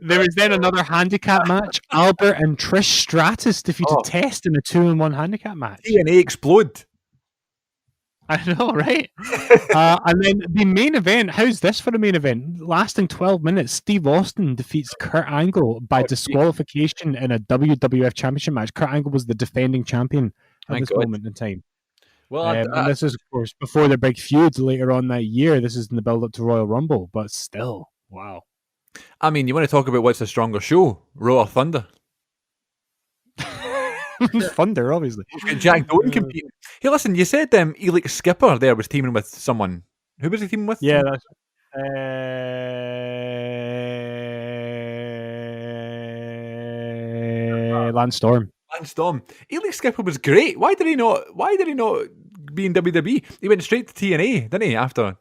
There was then another handicap match. Albert and Trish Stratus defeated Test in a 2-on-1 handicap match. TNA explode. I know, right? And then the main event, how's this for a main event? Lasting 12 minutes, Steve Austin defeats Kurt Angle by disqualification in a WWF Championship match. Kurt Angle was the defending champion at this moment in time. Well, And this is, of course, before their big feud later on that year. This is in the build-up to Royal Rumble, but still, wow. I mean, you want to talk about what's the stronger show, Raw or Thunder? Thunder, obviously. Jack Doan competing. Hey, listen, you said Elix Skipper there was teaming with someone. Who was he teaming with? Yeah, that's Lance Storm. Lance Storm. Elix Skipper was great. Why did he not be in WWE? He went straight to TNA, didn't he, after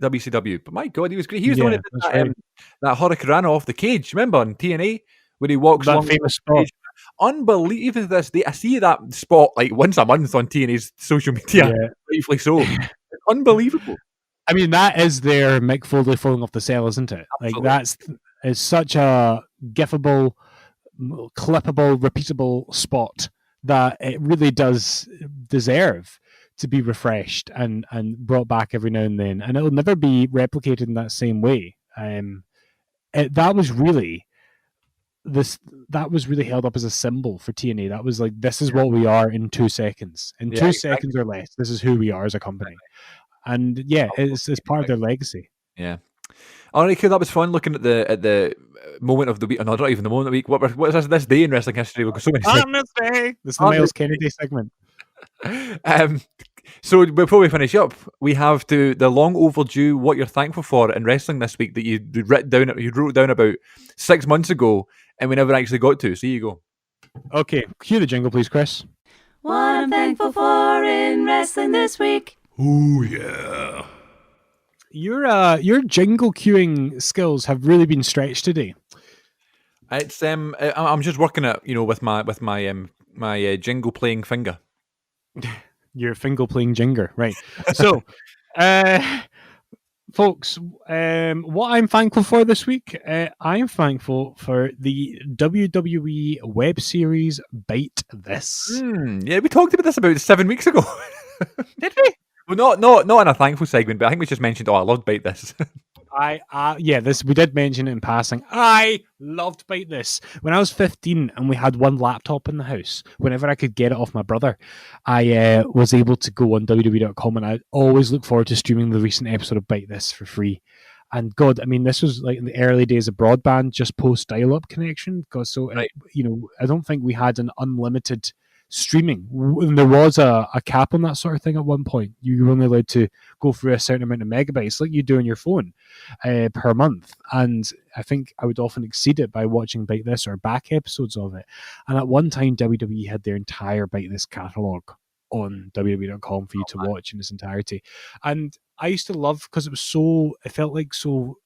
WCW? But my God, he was great. He was the one that did that Hurricanrana off the cage. Remember on TNA where he walks that along famous spot. Unbelievable to this day. I see that spot like once a month on TNA's social media. Yeah. Rightfully so. Unbelievable. I mean, that is their Mick Foley falling off the cell, isn't it? Absolutely. Like it's such a gifable, clippable, repeatable spot that it really does deserve to be refreshed and brought back every now and then, and it'll never be replicated in that same way. That was really held up as a symbol for TNA. That was like, this is what we are in 2 seconds. In 2 seconds or less, this is who we are as a company. And yeah, it's part of their legacy. Yeah. All right, cool. That was fun looking at the moment of the week. No, not even the moment of the week. What is this day in wrestling history? We've got so many. This is the Miles Kennedy segment. So before we finish up, we have the long overdue what you're thankful for in wrestling this week that you wrote down about 6 months ago and we never actually got to. So here you go. Okay, cue the jingle, please, Chris. What I'm thankful for in wrestling this week. Ooh, yeah. Your jingle cueing skills have really been stretched today. It's I'm just working at with my jingle playing finger. Your finger playing jinger, right? So, folks, what I'm thankful for this week, I'm thankful for the WWE web series Bite This. Yeah, we talked about this about 7 weeks ago. Did we? Well, not in a thankful segment, but I think we just mentioned, I loved Bite This. We did mention it in passing. I loved Bite This. When I was 15 and we had one laptop in the house, whenever I could get it off my brother, I was able to go on WWE.com and I always look forward to streaming the recent episode of Bite This for free. And God, I mean, this was like in the early days of broadband, just post dial-up connection. I don't think we had an unlimited streaming. And there was a cap on that sort of thing at one point. You were only allowed to go through a certain amount of megabytes, like you do on your phone, per month. And I think I would often exceed it by watching Bite This or back episodes of it. And at one time, WWE had their entire Bite This catalog on WWE.com for you to watch in its entirety. And I used to love, because it felt like so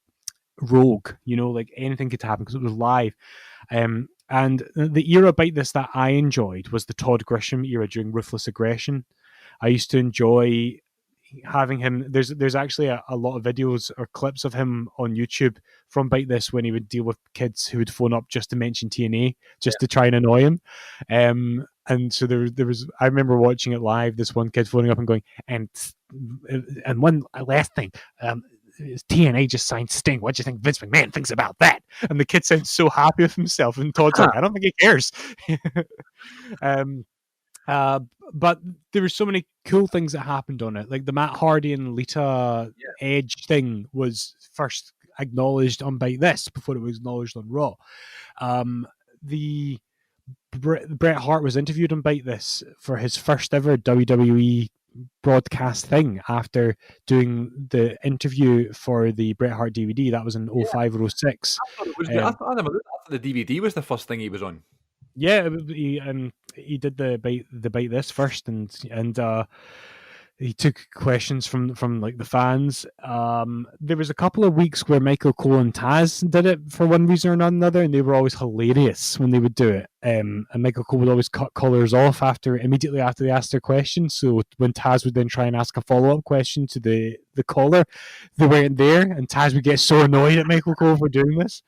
rogue, like anything could happen because it was live. And the era Bite This that I enjoyed was the Todd Grisham era during Ruthless Aggression. I used to enjoy having him. There's actually a lot of videos or clips of him on YouTube from Bite This when he would deal with kids who would phone up just to mention TNA, just to try and annoy him. And so there was, I remember watching it live, this one kid phoning up and going, and one last thing, TNA just signed Sting. What do you think Vince McMahon thinks about that? And the kid sounds so happy with himself, and Todd's like, I don't think he cares. But there were so many cool things that happened on it. Like the Matt Hardy and Lita Edge thing was first acknowledged on Bite This before it was acknowledged on Raw. The Bret Hart was interviewed on Bite This for his first ever WWE broadcast thing after doing the interview for the Bret Hart DVD. That was in 05 or 06. I thought the DVD was the first thing he was on. Yeah, he did the Bite This first, and he took questions from like the fans. There was a couple of weeks where Michael Cole and Taz did it for one reason or another, and they were always hilarious when they would do it. And Michael Cole would always cut callers off immediately after they asked their question. So when Taz would then try and ask a follow-up question to the caller, they weren't there, and Taz would get so annoyed at Michael Cole for doing this.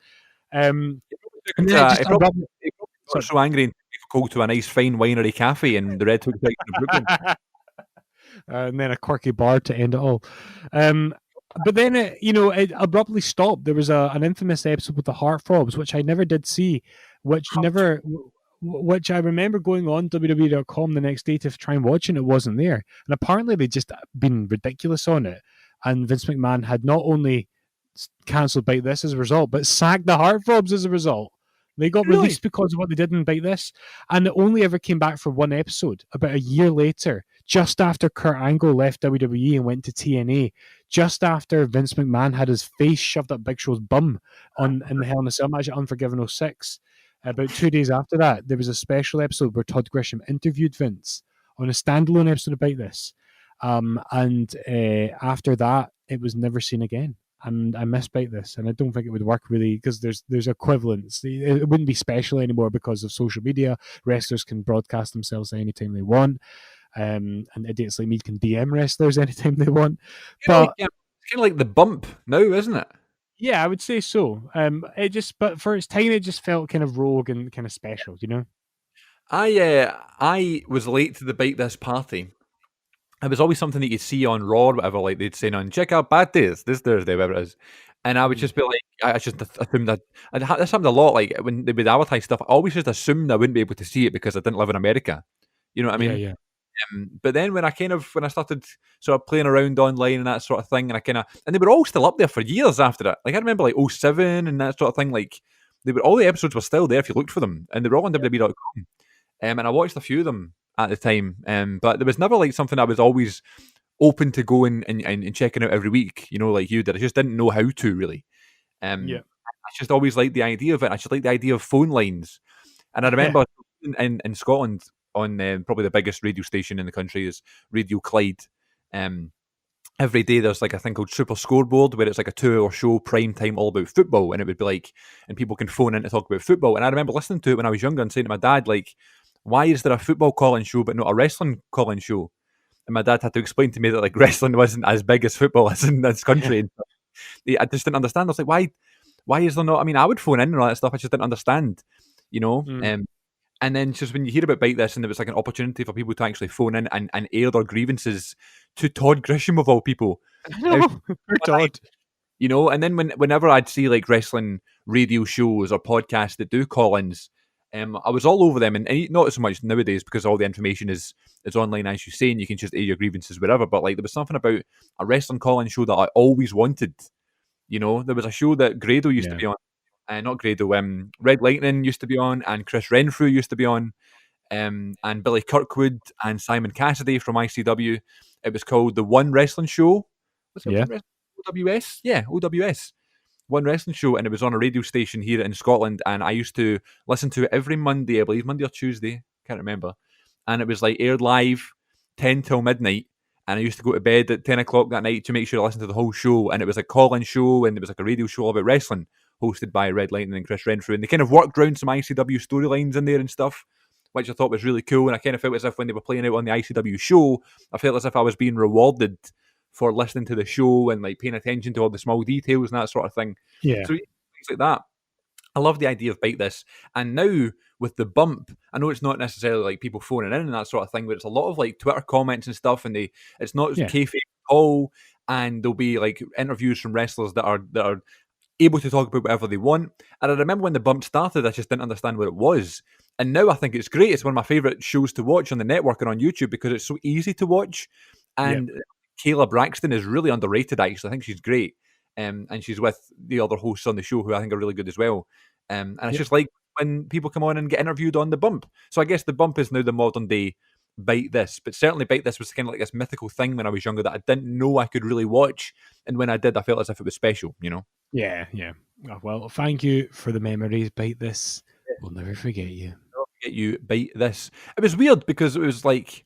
So angry and Michael Cole to a nice fine winery cafe in the Red Hook section of Brooklyn. And then a quirky bar to end it all. But then it abruptly stopped. There was an infamous episode with the Heartthrobs, which I never did see, which I remember going on WWE.com the next day to try and watch, and it wasn't there. And apparently they'd just been ridiculous on it. And Vince McMahon had not only cancelled Bite This as a result, but sacked the Heartthrobs as a result. They got released because of what they did in Bite This, and it only ever came back for one episode about a year later, just after Kurt Angle left WWE and went to TNA, just after Vince McMahon had his face shoved up Big Show's bum in the Hell in a Cell match at Unforgiven 06. About 2 days after that, there was a special episode where Todd Grisham interviewed Vince on a standalone episode of Bite This. And after that, it was never seen again. And I miss Bite This, and I don't think it would work really because there's equivalents. It wouldn't be special anymore because of social media. Wrestlers can broadcast themselves anytime they want, and idiots like me can DM wrestlers anytime they want. But it's kind of like the bump now, isn't it? Yeah, I would say so. But for its time, it just felt kind of rogue and kind of special, I was late to the Bite This party. It was always something that you'd see on Raw or whatever, like they'd say on check out Bad Days this Thursday, whatever it is. And I would just be like, I just assumed that this happened a lot. Like when they would advertise stuff, I always just assumed I wouldn't be able to see it because I didn't live in America. You know what I mean? Yeah. But then when I started sort of playing around online and that sort of thing, and they were all still up there for years after that. Like I remember like 07 and that sort of thing. Like all the episodes were still there if you looked for them, and they were all on WWE.com. And I watched a few of them at the time, but there was never like something I was always open to going and checking out every week, like you did. I just didn't know how to really. I just always liked the idea of it. I just liked the idea of phone lines. And I remember in Scotland on probably the biggest radio station in the country is Radio Clyde. Every day there's like a thing called Super Scoreboard where it's like a 2-hour show, prime time, all about football, and it would be like, and people can phone in to talk about football. And I remember listening to it when I was younger and saying to my dad, like, why is there a football calling show but not a wrestling calling show? And my dad had to explain to me that like wrestling wasn't as big as football as in this country. I just didn't understand. I was like, why is there not? I mean, I would phone in and all that stuff. I just didn't understand, And then just when you hear about Bite This and there was like an opportunity for people to actually phone in and air their grievances to Todd Grisham of all people. Todd. And then whenever I'd see like wrestling radio shows or podcasts that do call-ins, I was all over them, and not so much nowadays because all the information is online, as you say, and you can just air your grievances wherever. But like there was something about a wrestling call-in show that I always wanted. There was a show that Grado used to be on, not Grado, Red Lightning used to be on, and Chris Renfrew used to be on. and Billy Kirkwood and Simon Cassidy from ICW. It was called the One Wrestling Show. Was it Yeah. OWS? Yeah, OWS. One Wrestling Show, and it was on a radio station here in Scotland, and I used to listen to it every Monday, I believe, Monday or Tuesday, can't remember. And it was like aired live 10 till midnight, and I used to go to bed at 10 o'clock that night to make sure I listened to the whole show, and it was a call-in show, and it was like a radio show about wrestling, hosted by Red Lightning and Chris Renfrew, and they kind of worked around some ICW storylines in there and stuff, which I thought was really cool, and I kind of felt as if when they were playing out on the ICW show, I felt as if I was being rewarded for listening to the show and like paying attention to all the small details and that sort of thing. Yeah. So things like that. I love the idea of Bite This. And now with the bump, I know it's not necessarily like people phoning in and that sort of thing, but it's a lot of like Twitter comments and stuff, and it's not Yeah. kayfabe at all. And there'll be like interviews from wrestlers that are able to talk about whatever they want. And I remember when the bump started, I just didn't understand what it was. And now I think it's great. It's one of my favourite shows to watch on the network and on YouTube because it's so easy to watch. And Kayla Braxton is really underrated, actually. I think she's great. And she's with the other hosts on the show who I think are really good as well. And it's just like when people come on and get interviewed on the bump. So I guess the bump is now the modern day Bite This. But certainly Bite This was kind of like this mythical thing when I was younger that I didn't know I could really watch. And when I did, I felt as if it was special, you know? Yeah. Oh, well, thank you for the memories. Bite This. We'll never forget you. Get you Bite This. It was weird because it was like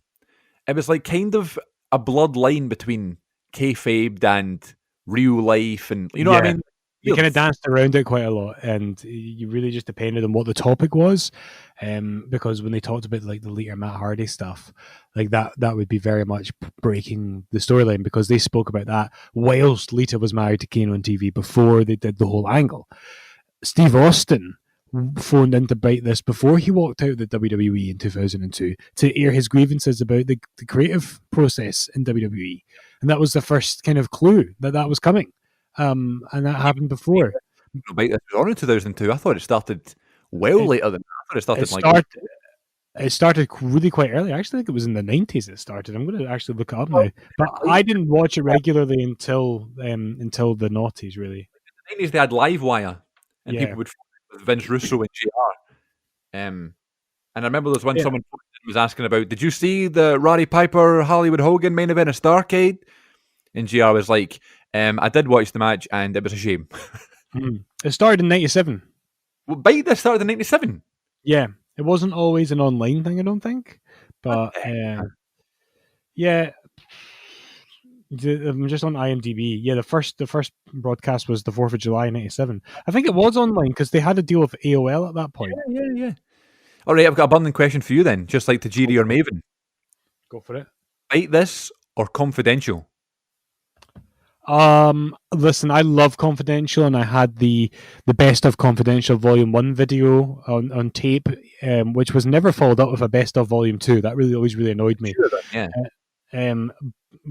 kind of a bloodline between kayfabe and real life, and you know what I mean. You kind of danced around it quite a lot, and you really just depended on what the topic was. Because when they talked about like the Lita Matt Hardy stuff, like that would be very much breaking the storyline because they spoke about that whilst Lita was married to Kane on TV before they did the whole angle. Steve Austin phoned in to Bite This before he walked out of the WWE in 2002 to air his grievances about the creative process in WWE. And that was the first kind of clue that was coming. And that happened before. Bite This was on in 2002. I thought it started later than that. I thought it started It started really quite early. I actually think it was in the 90s it started. I'm going to actually look it up now. But I didn't watch it regularly until the noughties, really. In the 90s, they had Livewire, and people would with Vince Russo and JR. And I remember there was one someone was asking about, did you see the Roddy Piper Hollywood Hogan main event of Starrcade? And JR was like, I did watch the match and it was a shame. It started in 97. Well, Bite This started in 97. Yeah. It wasn't always an online thing, I don't think. But yeah. I'm just on IMDb. Yeah, the first broadcast was the 4th of July 97. I think it was online because they had a deal with AOL at that point. Yeah. All right, I've got a burning question for you then, just like Tajiri or Maven. Go for it. Bite This or Confidential? Listen, I love Confidential, and I had the Best of Confidential Volume 1 video on tape, which was never followed up with a Best of Volume 2. That always really annoyed me. Yeah.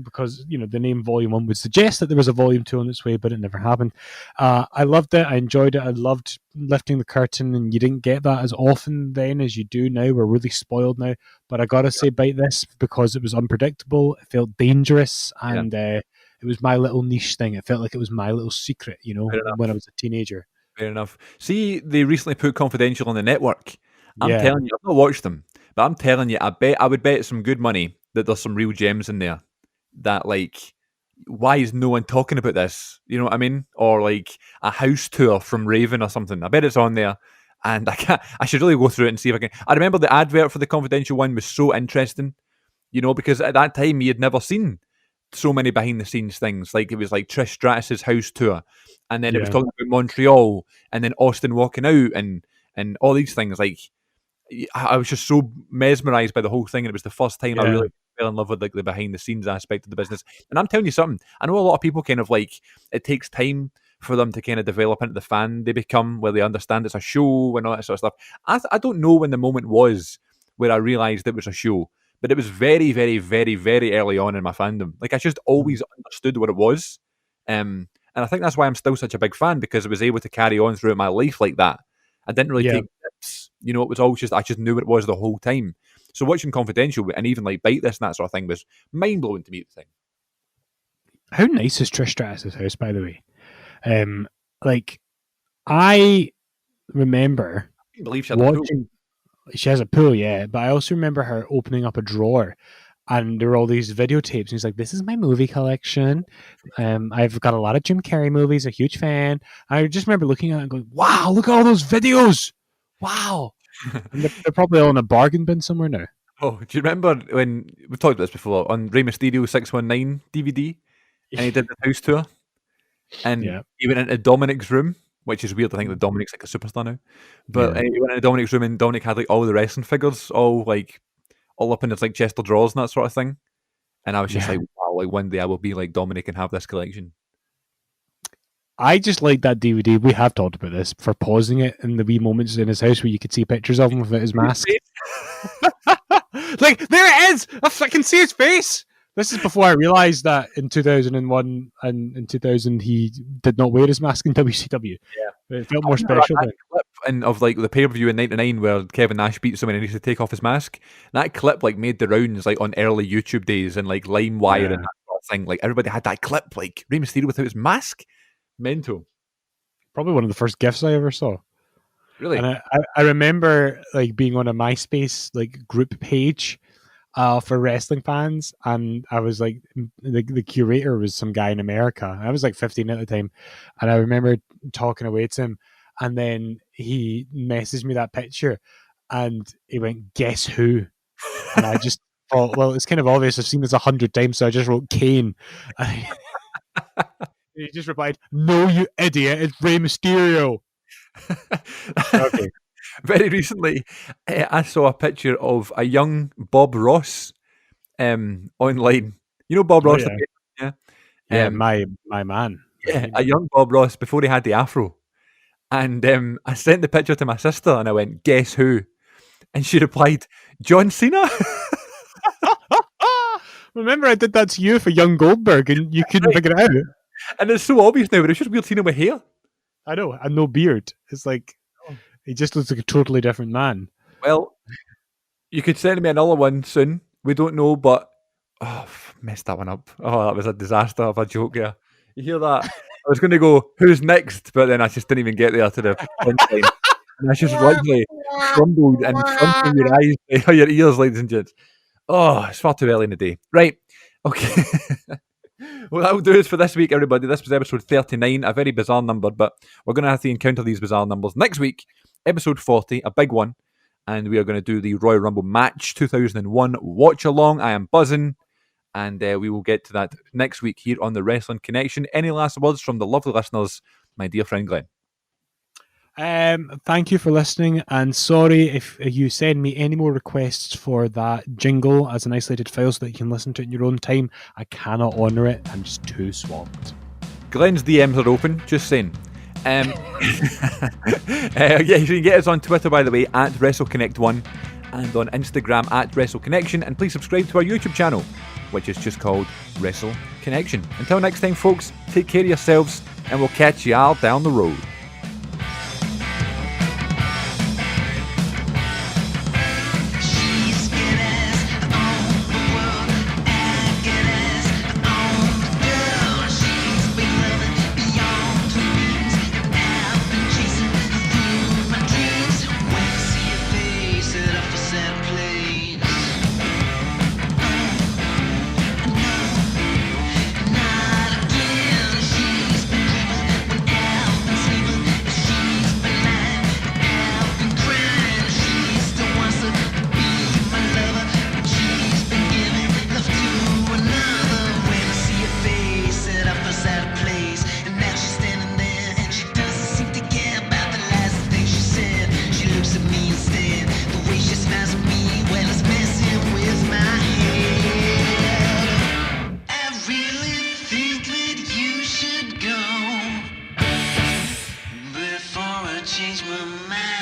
Because the name Volume 1 would suggest that there was a Volume 2 on its way, but it never happened. I loved it. I enjoyed it. I loved lifting the curtain, and you didn't get that as often then as you do now. We're really spoiled now. But I gotta say, Bite This, because it was unpredictable, it felt dangerous, and it was my little niche thing. It felt like it was my little secret, when I was a teenager. Fair enough. See, they recently put Confidential on the network. I'm telling you, I've not watched them, but I'm telling you, I would bet some good money that there's some real gems in there that, like, why is no one talking about this? You know what I mean? Or like a house tour from Raven or something. I bet it's on there, and I should really go through it and see if I can. I remember the advert for the Confidential one was so interesting, because at that time you had never seen so many behind the scenes things. Like it was like Trish Stratus's house tour, and then it was talking about Montreal, and then Austin walking out, and all these things. Like I was just so mesmerized by the whole thing, and it was the first time I really fell in love with like the behind the scenes aspect of the business. And I'm telling you something, I know a lot of people kind of like, it takes time for them to kind of develop into the fan they become, where they understand it's a show and all that sort of stuff. I don't know when the moment was where I realized it was a show, but it was very, very, very, very early on in my fandom. Like I just always understood what it was. And I think that's why I'm still such a big fan, because it was able to carry on throughout my life like that. I didn't really take tips. It was always just, I just knew what it was the whole time. So watching Confidential and even like Bite This and that sort of thing was mind blowing to me at the time. How nice is Trish Stratus' house, by the way? Like I remember I believe she watching. She has a pool, yeah. But I also remember her opening up a drawer, and there were all these videotapes. And he's like, "This is my movie collection. I've got a lot of Jim Carrey movies. A huge fan." I just remember looking at it and going, "Wow, look at all those videos! Wow!" And they're probably all in a bargain bin somewhere now. Oh, do you remember when we've talked about this before on Rey Mysterio 619 DVD, and he did the house tour, and Yeah. he went into Dominic's room, which is weird. I think that Dominic's like a superstar now, but Yeah. he went into Dominic's room, and Dominic had like all the wrestling figures, all up in his like chest of drawers and that sort of thing. And I was just Yeah. like, wow, like one day I will be like Dominic and have this collection. I just like that DVD. We have talked about this for pausing it in the wee moments in his house where you could see pictures of him without his mask. Like, there it is! I can see his face! This is before I realised that in 2001 and in 2000 he did not wear his mask in WCW. Yeah. It felt more remember special that then. clip of like the pay-per-view in '99 where Kevin Nash beat someone and he needs to take off his mask. That clip like made the rounds like on early YouTube days and like LimeWire Yeah. and that sort of thing. Like everybody had that clip, like Rey Mysterio without his mask. Mental. Probably one of the first gifts I ever saw. Really? And I remember like being on a MySpace like group page for wrestling fans, and I was like the curator was some guy in America. I was like 15 at the time, and I remember talking away to him, and then he messaged me that picture, and he went, "Guess who?" And I just thought, well, it's kind of obvious. I've seen this 100 times, so I just wrote Kane. And he just replied, "No, you idiot! It's Rey Mysterio." Okay. Very recently, I saw a picture of a young Bob Ross online. You know Bob Oh, Ross? yeah. Yeah. Yeah, Um, my man. Yeah, a young Bob Ross before he had the afro. And I sent the picture to my sister and I went, "Guess who?" And she replied, "John Cena." Remember, I did that to you for young Goldberg, and you couldn't figure it out. And it's so obvious now, but it's just weird seeing him with hair. I know, and no beard. It's like he just looks like a totally different man. Well, you could send me another one soon. We don't know, but messed that one up. Oh, that was a disaster of a joke there. You hear that? I was going to go, "Who's next?" But then I just didn't even get there to the punchline. And I just literally crumbled in front of your eyes, your ears, ladies and gents. Oh, it's far too early in the day. Right. Okay. Well, that'll do it for this week, everybody. This was episode 39, a very bizarre number, but we're going to have to encounter these bizarre numbers next week. Episode 40, a big one, and we are going to do the Royal Rumble match 2001 watch along. I am buzzing, and we will get to that next week here on the Wrestling Connection. Any last words from the lovely listeners, my dear friend Glenn? Thank you for listening, and sorry if you send me any more requests for that jingle as an isolated file so that you can listen to it in your own time. I cannot honour it. I'm just too swamped. Glenn's DMs are open, just saying. Yeah, you can get us on Twitter, by the way, at WrestleConnect1, and on Instagram at WrestleConnection, and please subscribe to our YouTube channel, which is just called Wrestle Connection. Until next time, folks, take care of yourselves, and we'll catch you all down the road. Change my mind.